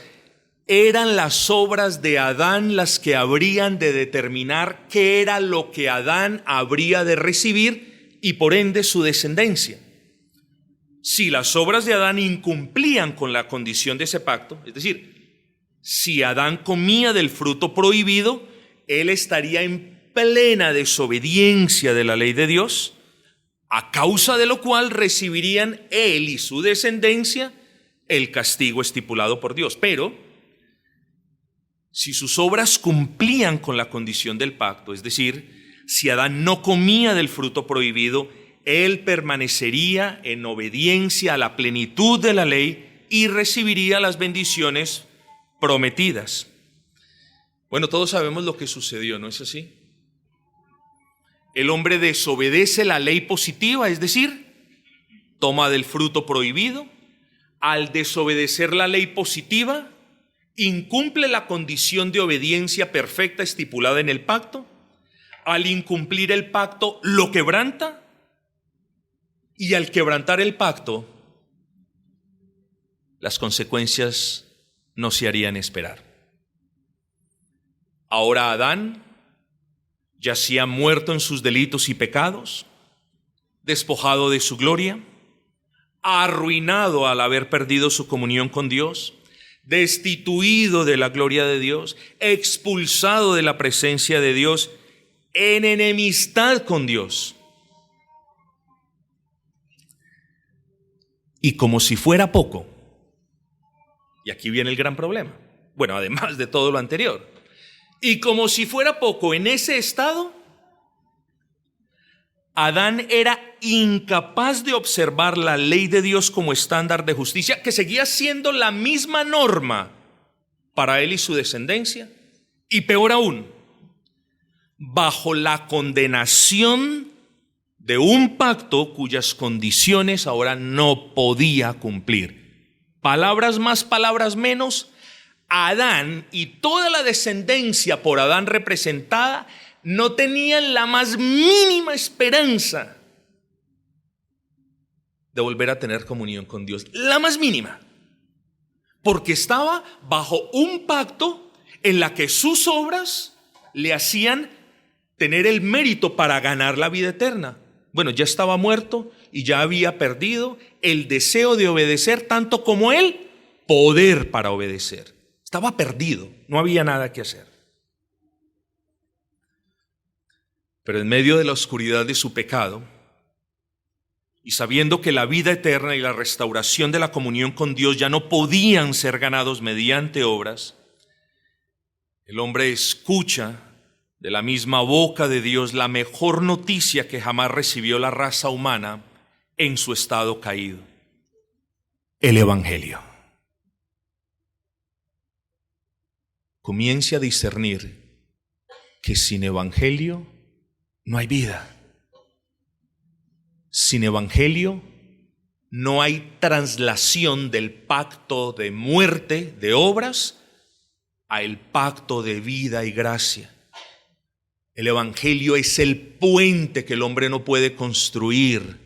S1: eran las obras de Adán las que habrían de determinar qué era lo que Adán habría de recibir y por ende su descendencia. Si las obras de Adán incumplían con la condición de ese pacto, es decir, si Adán comía del fruto prohibido, él estaría en plena desobediencia de la ley de Dios, a causa de lo cual recibirían él y su descendencia el castigo estipulado por Dios. Pero si sus obras cumplían con la condición del pacto, es decir, si Adán no comía del fruto prohibido, él permanecería en obediencia a la plenitud de la ley y recibiría las bendiciones prometidas. Bueno, todos sabemos lo que sucedió, ¿no es así? El hombre desobedece la ley positiva, es decir, toma del fruto prohibido. Al desobedecer la ley positiva, incumple la condición de obediencia perfecta estipulada en el pacto. Al incumplir el pacto, lo quebranta. Y al quebrantar el pacto, las consecuencias no se harían esperar. Ahora Adán Yacía muerto en sus delitos y pecados, despojado de su gloria, arruinado al haber perdido su comunión con Dios, destituido de la gloria de Dios, expulsado de la presencia de Dios, en enemistad con Dios. Y como si fuera poco, y aquí viene el gran problema, bueno, además de todo lo anterior, y como si fuera poco, en ese estado, Adán era incapaz de observar la ley de Dios como estándar de justicia, que seguía siendo la misma norma para él y su descendencia, y peor aún, bajo la condenación de un pacto cuyas condiciones ahora no podía cumplir. Palabras más, palabras menos, Adán y toda la descendencia por Adán representada no tenían la más mínima esperanza de volver a tener comunión con Dios, la más mínima, porque estaba bajo un pacto en la que sus obras le hacían tener el mérito para ganar la vida eterna. Bueno, ya estaba muerto y ya había perdido el deseo de obedecer, tanto como el poder para obedecer. Estaba perdido, no había nada que hacer. Pero en medio de la oscuridad de su pecado, y sabiendo que la vida eterna y la restauración de la comunión con Dios ya no podían ser ganados mediante obras, el hombre escucha de la misma boca de Dios la mejor noticia que jamás recibió la raza humana en su estado caído: el Evangelio. Comience a discernir que sin Evangelio no hay vida. Sin Evangelio no hay traslación del pacto de muerte, de obras, a el pacto de vida y gracia. El Evangelio es el puente que el hombre no puede construir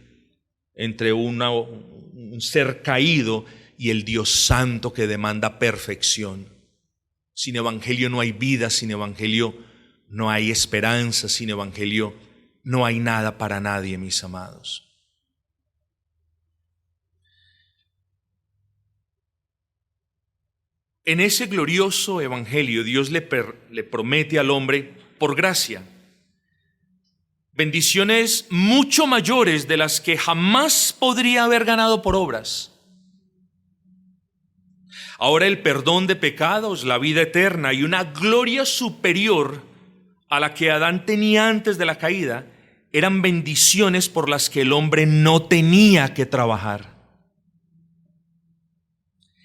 S1: entre un ser caído y el Dios santo que demanda perfección. Sin Evangelio no hay vida, sin Evangelio no hay esperanza, sin Evangelio no hay nada para nadie, mis amados. En ese glorioso Evangelio Dios le promete al hombre, por gracia, bendiciones mucho mayores de las que jamás podría haber ganado por obras. Ahora el perdón de pecados, la vida eterna y una gloria superior a la que Adán tenía antes de la caída eran bendiciones por las que el hombre no tenía que trabajar.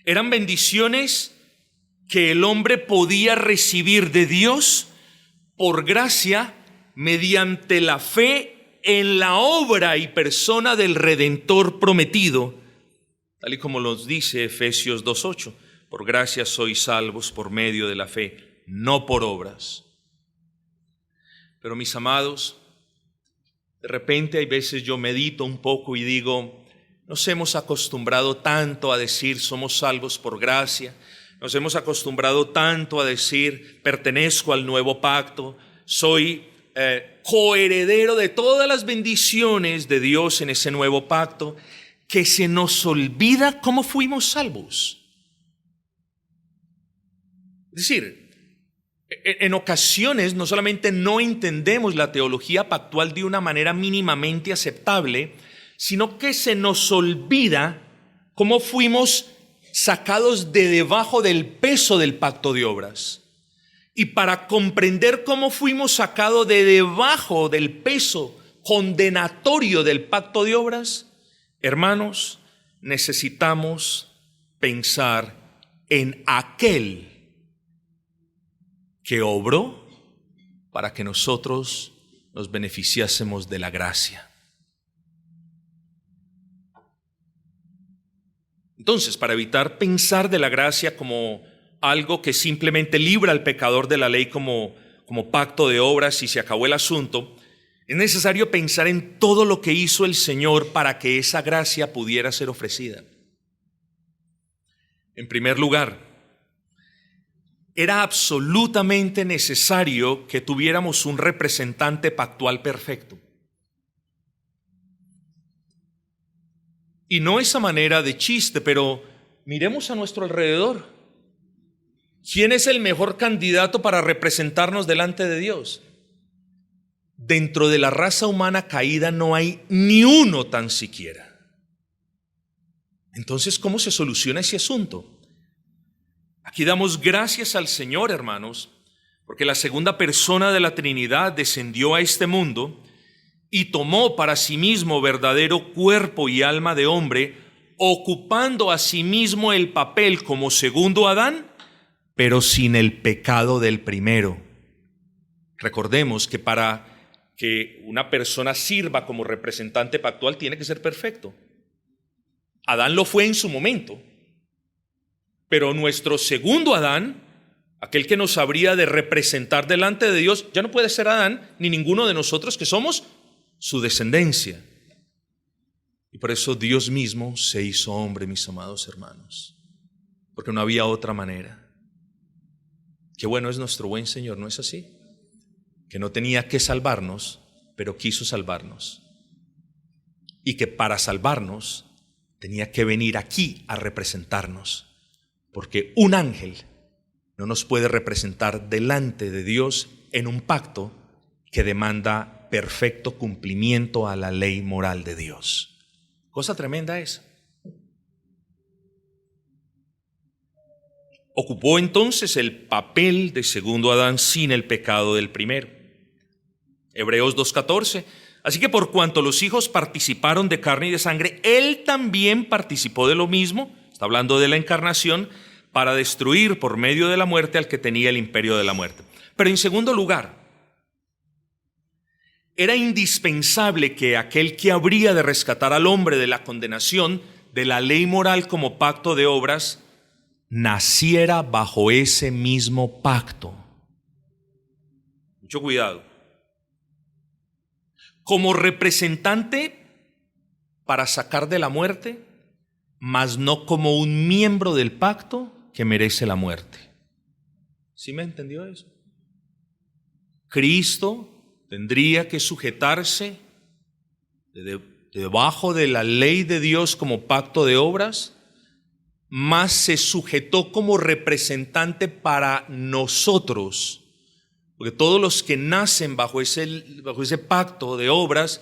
S1: Eran bendiciones que el hombre podía recibir de Dios por gracia mediante la fe en la obra y persona del Redentor prometido, tal y como nos dice Efesios 2:8. Por gracia sois salvos por medio de la fe, no por obras. Pero mis amados, de repente hay veces yo medito un poco y digo, nos hemos acostumbrado tanto a decir somos salvos por gracia, nos hemos acostumbrado tanto a decir pertenezco al nuevo pacto, soy coheredero de todas las bendiciones de Dios en ese nuevo pacto, que se nos olvida cómo fuimos salvos. Es decir, en ocasiones no solamente no entendemos la teología pactual de una manera mínimamente aceptable, sino que se nos olvida cómo fuimos sacados de debajo del peso del pacto de obras. Y para comprender cómo fuimos sacados de debajo del peso condenatorio del pacto de obras, hermanos, necesitamos pensar en aquel que obró para que nosotros nos beneficiásemos de la gracia. Entonces, para evitar pensar de la gracia como algo que simplemente libra al pecador de la ley como pacto de obras y se acabó el asunto, es necesario pensar en todo lo que hizo el Señor para que esa gracia pudiera ser ofrecida. En primer lugar, era absolutamente necesario que tuviéramos un representante pactual perfecto. Y no esa manera de chiste, pero miremos a nuestro alrededor. ¿Quién es el mejor candidato para representarnos delante de Dios? Dentro de la raza humana caída no hay ni uno tan siquiera. Entonces, ¿cómo se soluciona ese asunto? Aquí damos gracias al Señor, hermanos, porque la segunda persona de la Trinidad descendió a este mundo y tomó para sí mismo verdadero cuerpo y alma de hombre, ocupando a sí mismo el papel como segundo Adán, pero sin el pecado del primero. Recordemos que para que una persona sirva como representante pactual tiene que ser perfecto. Adán lo fue en su momento, pero nuestro segundo Adán, aquel que nos habría de representar delante de Dios, ya no puede ser Adán ni ninguno de nosotros que somos su descendencia. Y por eso Dios mismo se hizo hombre, mis amados hermanos, porque no había otra manera. Qué bueno es nuestro buen Señor, ¿no es así? Que no tenía que salvarnos, pero quiso salvarnos. Y que para salvarnos tenía que venir aquí a representarnos, porque un ángel no nos puede representar delante de Dios en un pacto que demanda perfecto cumplimiento a la ley moral de Dios. Cosa tremenda esa. Ocupó entonces el papel de segundo Adán sin el pecado del primero. Hebreos 2:14. Así que por cuanto los hijos participaron de carne y de sangre, él también participó de lo mismo, está hablando de la encarnación, para destruir por medio de la muerte al que tenía el imperio de la muerte. Pero en segundo lugar, era indispensable que aquel que habría de rescatar al hombre de la condenación de la ley moral como pacto de obras, naciera bajo ese mismo pacto. Mucho cuidado. Como representante para sacar de la muerte, mas no como un miembro del pacto que merece la muerte. ¿Sí me entendió eso? Cristo tendría que sujetarse debajo de la ley de Dios como pacto de obras, mas se sujetó como representante para nosotros. Porque todos los que nacen bajo ese pacto de obras,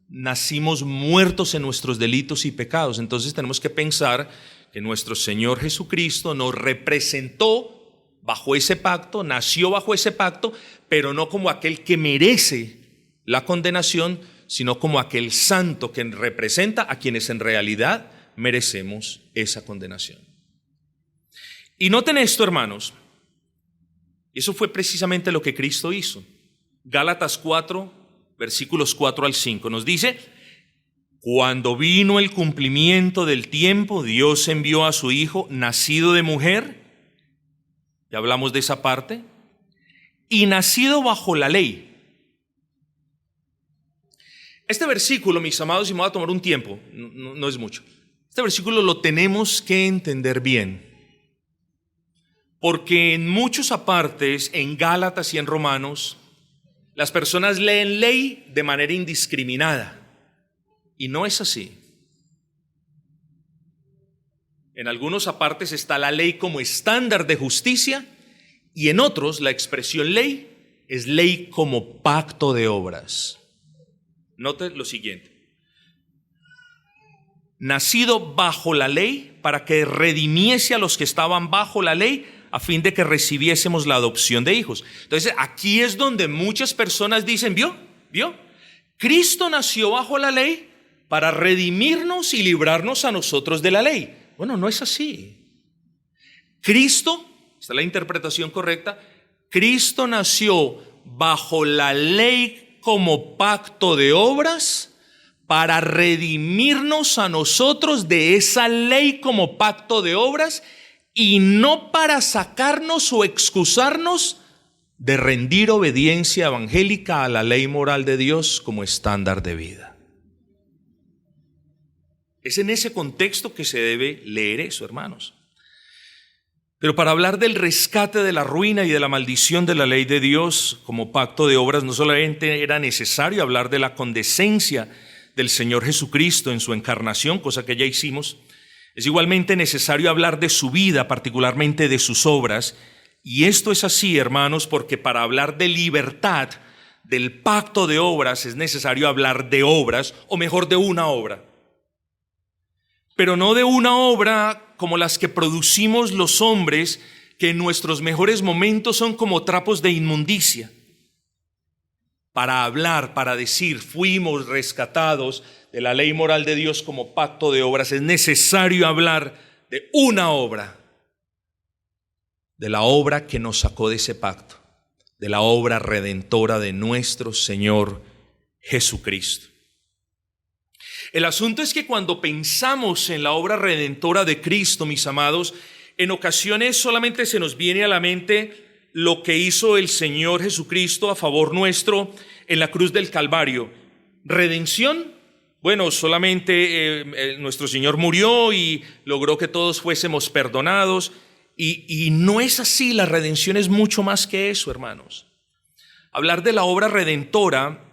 S1: nacimos muertos en nuestros delitos y pecados. Entonces tenemos que pensar que nuestro Señor Jesucristo nos representó bajo ese pacto, nació bajo ese pacto, pero no como aquel que merece la condenación, sino como aquel santo que representa a quienes en realidad merecemos esa condenación. Y noten esto, hermanos. Eso fue precisamente lo que Cristo hizo. Gálatas 4, versículos 4 al 5 nos dice: cuando vino el cumplimiento del tiempo, Dios envió a su Hijo, nacido de mujer, ya hablamos de esa parte, y nacido bajo la ley. Este versículo, mis amados, y me va a tomar un tiempo, no es mucho. Este versículo lo tenemos que entender bien. Porque en muchos apartes, en Gálatas y en Romanos, las personas leen ley de manera indiscriminada. Y no es así. En algunos apartes está la ley como estándar de justicia y en otros la expresión ley es ley como pacto de obras. Note lo siguiente. Nacido bajo la ley para que redimiese a los que estaban bajo la ley, a fin de que recibiésemos la adopción de hijos. Entonces, aquí es donde muchas personas dicen, ¿vio? Cristo nació bajo la ley para redimirnos y librarnos a nosotros de la ley. Bueno, no es así. Cristo, esta es la interpretación correcta, Cristo nació bajo la ley como pacto de obras para redimirnos a nosotros de esa ley como pacto de obras, y no para sacarnos o excusarnos de rendir obediencia evangélica a la ley moral de Dios como estándar de vida. Es en ese contexto que se debe leer eso, hermanos. Pero para hablar del rescate de la ruina y de la maldición de la ley de Dios como pacto de obras, no solamente era necesario hablar de la condescencia del Señor Jesucristo en su encarnación, cosa que ya hicimos, es igualmente necesario hablar de su vida, particularmente de sus obras. Y esto es así, hermanos, porque para hablar de libertad, del pacto de obras, es necesario hablar de obras, o mejor, de una obra. Pero no de una obra como las que producimos los hombres, que en nuestros mejores momentos son como trapos de inmundicia. Para hablar, para decir, fuimos rescatados de la ley moral de Dios como pacto de obras, es necesario hablar de una obra, de la obra que nos sacó de ese pacto, de la obra redentora de nuestro Señor Jesucristo. El asunto es que cuando pensamos en la obra redentora de Cristo, mis amados, en ocasiones solamente se nos viene a la mente lo que hizo el Señor Jesucristo a favor nuestro en la cruz del Calvario. ¿Redención? Bueno, solamente nuestro Señor murió y logró que todos fuésemos perdonados. Y no es así, la redención es mucho más que eso, hermanos. Hablar de la obra redentora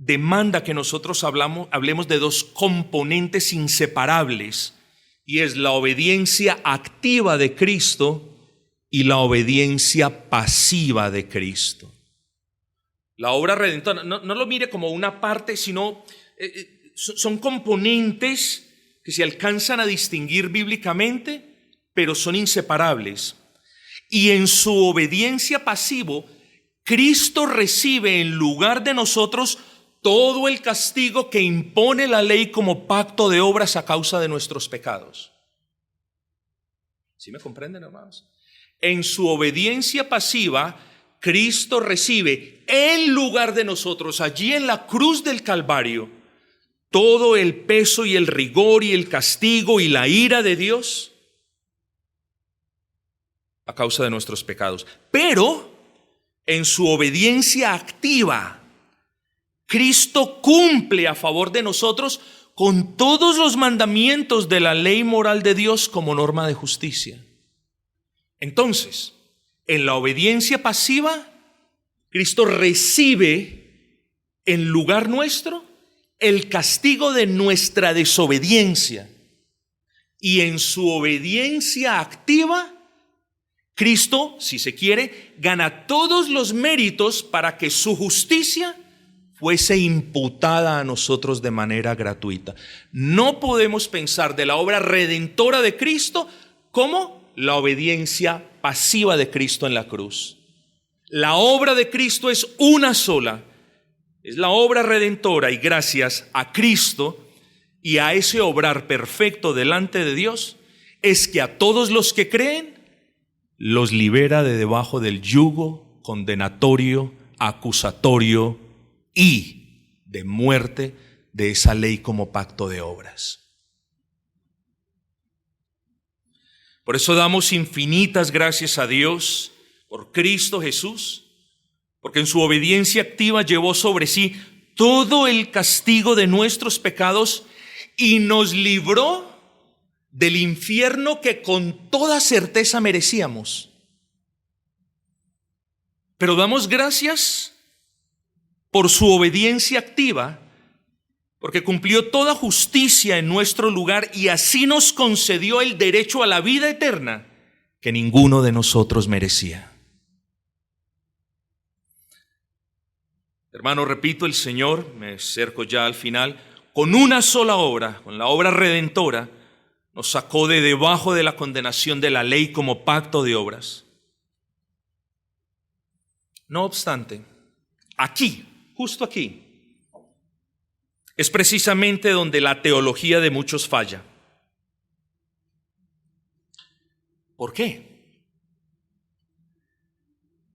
S1: demanda que nosotros hablemos de dos componentes inseparables, y es la obediencia activa de Cristo y la obediencia pasiva de Cristo. La obra redentora, no lo mire como una parte, sino son componentes que se alcanzan a distinguir bíblicamente, pero son inseparables. Y en su obediencia pasivo, Cristo recibe en lugar de nosotros todo el castigo que impone la ley como pacto de obras a causa de nuestros pecados. ¿Sí me comprenden, hermanos? En su obediencia pasiva, Cristo recibe en lugar de nosotros, allí en la cruz del Calvario, todo el peso y el rigor y el castigo y la ira de Dios a causa de nuestros pecados. Pero en su obediencia activa, Cristo cumple a favor de nosotros con todos los mandamientos de la ley moral de Dios como norma de justicia. Entonces, en la obediencia pasiva, Cristo recibe en lugar nuestro el castigo de nuestra desobediencia. Y en su obediencia activa, Cristo, si se quiere, gana todos los méritos para que su justicia fuese imputada a nosotros de manera gratuita. No podemos pensar de la obra redentora de Cristo como la obediencia pasiva de Cristo en la cruz. La obra de Cristo es una sola, es la obra redentora, y gracias a Cristo y a ese obrar perfecto delante de Dios, es que a todos los que creen los libera de debajo del yugo condenatorio, acusatorio y de muerte de esa ley como pacto de obras. Por eso damos infinitas gracias a Dios por Cristo Jesús, porque en su obediencia activa llevó sobre sí todo el castigo de nuestros pecados y nos libró del infierno que con toda certeza merecíamos. Pero damos gracias por su obediencia activa, porque cumplió toda justicia en nuestro lugar y así nos concedió el derecho a la vida eterna que ninguno de nosotros merecía. Hermano, repito, el Señor, me acerco ya al final, con una sola obra, con la obra redentora, nos sacó de debajo de la condenación de la ley como pacto de obras. No obstante, aquí, justo aquí, es precisamente donde la teología de muchos falla. ¿Por qué?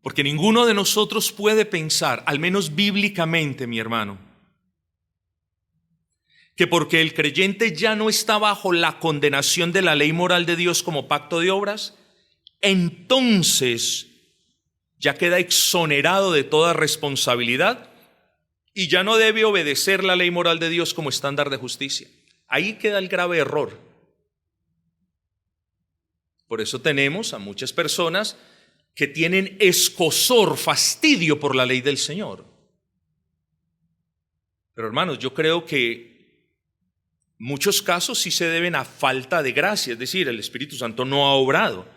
S1: Porque ninguno de nosotros puede pensar, al menos bíblicamente, mi hermano, que porque el creyente ya no está bajo la condenación de la ley moral de Dios como pacto de obras, entonces ya queda exonerado de toda responsabilidad y ya no debe obedecer la ley moral de Dios como estándar de justicia. Ahí queda el grave error. Por eso tenemos a muchas personas que tienen escozor, fastidio por la ley del Señor. Pero hermanos, yo creo que muchos casos sí se deben a falta de gracia, es decir, el Espíritu Santo no ha obrado.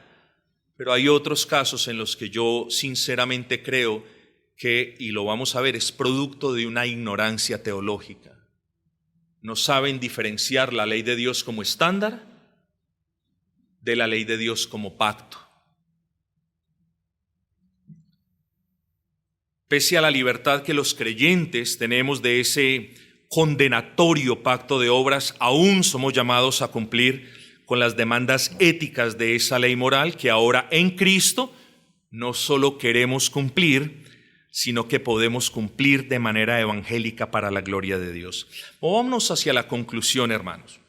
S1: Pero hay otros casos en los que yo sinceramente creo que, y lo vamos a ver, es producto de una ignorancia teológica. No saben diferenciar la ley de Dios como estándar de la ley de Dios como pacto. Pese a la libertad que los creyentes tenemos de ese condenatorio pacto de obras, aún somos llamados a cumplir con las demandas éticas de esa ley moral que ahora en Cristo no solo queremos cumplir, sino que podemos cumplir de manera evangélica para la gloria de Dios. Movámonos hacia la conclusión, hermanos.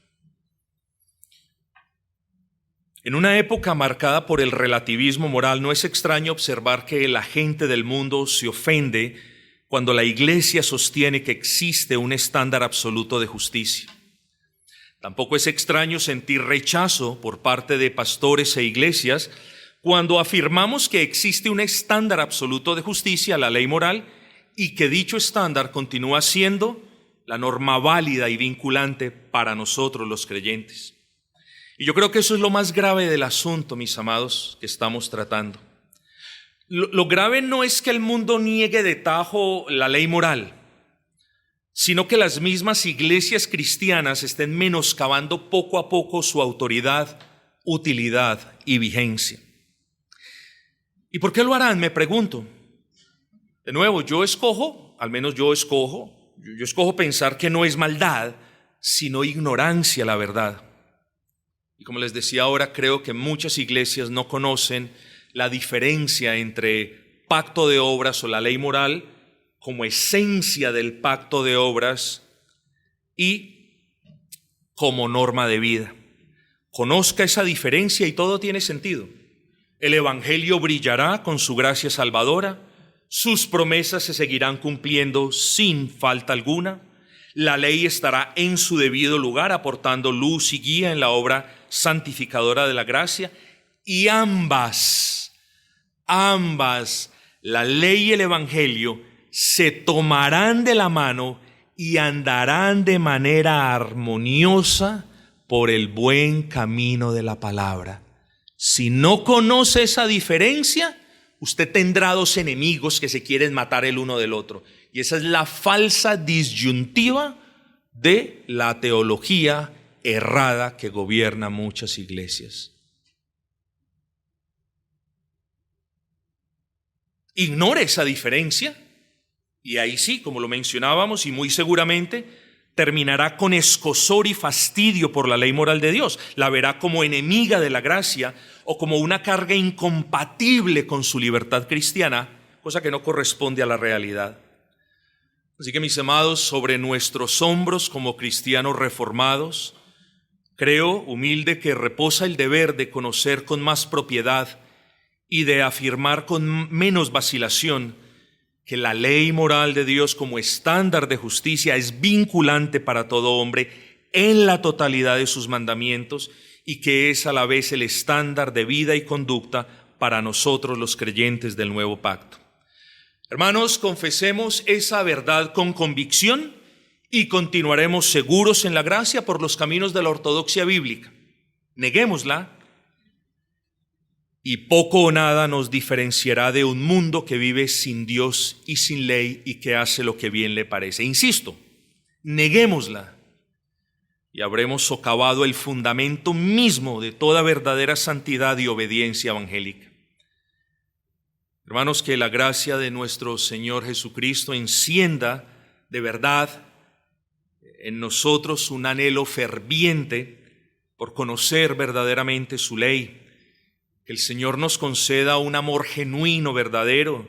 S1: En una época marcada por el relativismo moral, no es extraño observar que la gente del mundo se ofende cuando la Iglesia sostiene que existe un estándar absoluto de justicia. Tampoco es extraño sentir rechazo por parte de pastores e iglesias cuando afirmamos que existe un estándar absoluto de justicia, la ley moral, y que dicho estándar continúa siendo la norma válida y vinculante para nosotros los creyentes. Y yo creo que eso es lo más grave del asunto, mis amados, que estamos tratando. Lo grave no es que el mundo niegue de tajo la ley moral, sino que las mismas iglesias cristianas estén menoscabando poco a poco su autoridad, utilidad y vigencia. ¿Y por qué lo harán? Me pregunto. De nuevo, yo escojo pensar que no es maldad, sino ignorancia la verdad. Y como les decía ahora, creo que muchas iglesias no conocen la diferencia entre pacto de obras o la ley moral como esencia del pacto de obras y como norma de vida. Conozca esa diferencia y todo tiene sentido. El evangelio brillará con su gracia salvadora, sus promesas se seguirán cumpliendo sin falta alguna, la ley estará en su debido lugar aportando luz y guía en la obra santificadora de la gracia, y ambas, la ley y el evangelio, se tomarán de la mano y andarán de manera armoniosa por el buen camino de la palabra. Si no conoce esa diferencia, usted tendrá dos enemigos que se quieren matar el uno del otro. Y esa es la falsa disyuntiva de la teología errada que gobierna muchas iglesias. Ignore esa diferencia y ahí sí, como lo mencionábamos, y muy seguramente terminará con escozor y fastidio por la ley moral de Dios. La verá como enemiga de la gracia o como una carga incompatible con su libertad cristiana, cosa que no corresponde a la realidad. Así que, mis amados, sobre nuestros hombros como cristianos reformados, creo, humilde, que reposa el deber de conocer con más propiedad y de afirmar con menos vacilación que la ley moral de Dios como estándar de justicia es vinculante para todo hombre en la totalidad de sus mandamientos y que es a la vez el estándar de vida y conducta para nosotros los creyentes del nuevo pacto. Hermanos, confesemos esa verdad con convicción y continuaremos seguros en la gracia por los caminos de la ortodoxia bíblica. Neguémosla y poco o nada nos diferenciará de un mundo que vive sin Dios y sin ley y que hace lo que bien le parece. Insisto, neguémosla y habremos socavado el fundamento mismo de toda verdadera santidad y obediencia evangélica. Hermanos, que la gracia de nuestro Señor Jesucristo encienda de verdad en nosotros un anhelo ferviente por conocer verdaderamente su ley. Que el Señor nos conceda un amor genuino, verdadero,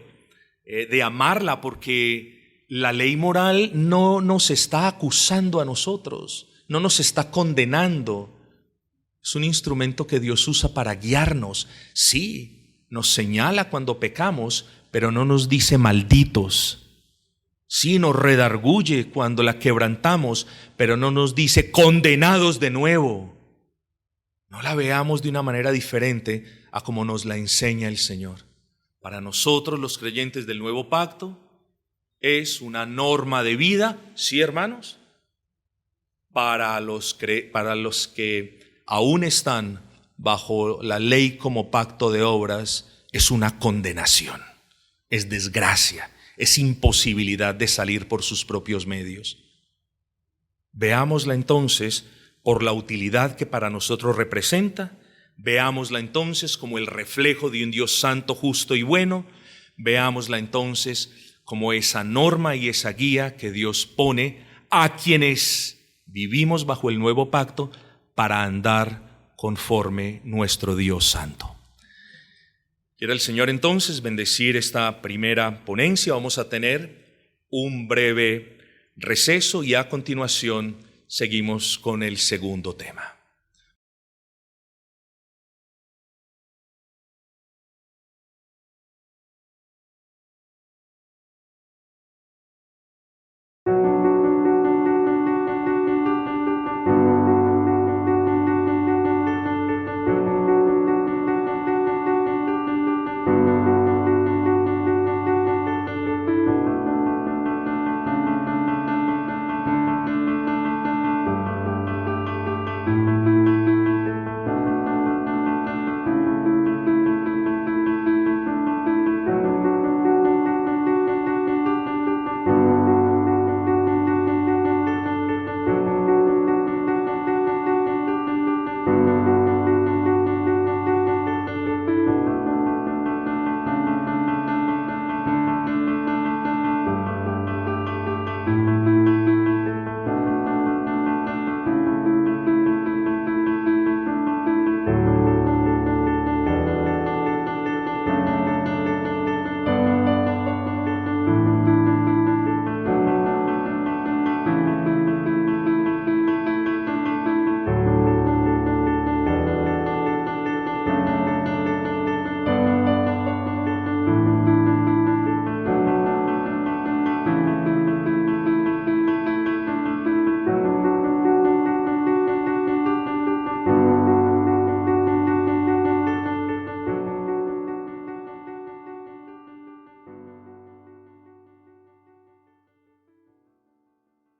S1: de amarla, porque la ley moral no nos está acusando a nosotros, no nos está condenando. Es un instrumento que Dios usa para guiarnos. Sí, nos señala cuando pecamos, pero no nos dice malditos. Sí, nos redarguye cuando la quebrantamos, pero no nos dice condenados de nuevo. no la veamos de una manera diferente a como nos la enseña el Señor. Para nosotros, los creyentes del nuevo pacto, es una norma de vida, ¿sí, hermanos? Para los que aún están bajo la ley como pacto de obras, es una condenación, es desgracia, es imposibilidad de salir por sus propios medios. Veámosla entonces por la utilidad que para nosotros representa, veámosla entonces como el reflejo de un Dios santo, justo y bueno, veámosla entonces como esa norma y esa guía que Dios pone a quienes vivimos bajo el nuevo pacto para andar conforme nuestro Dios santo. Quiera el Señor entonces bendecir esta primera ponencia. Vamos a tener un breve receso y a continuación seguimos con el segundo tema.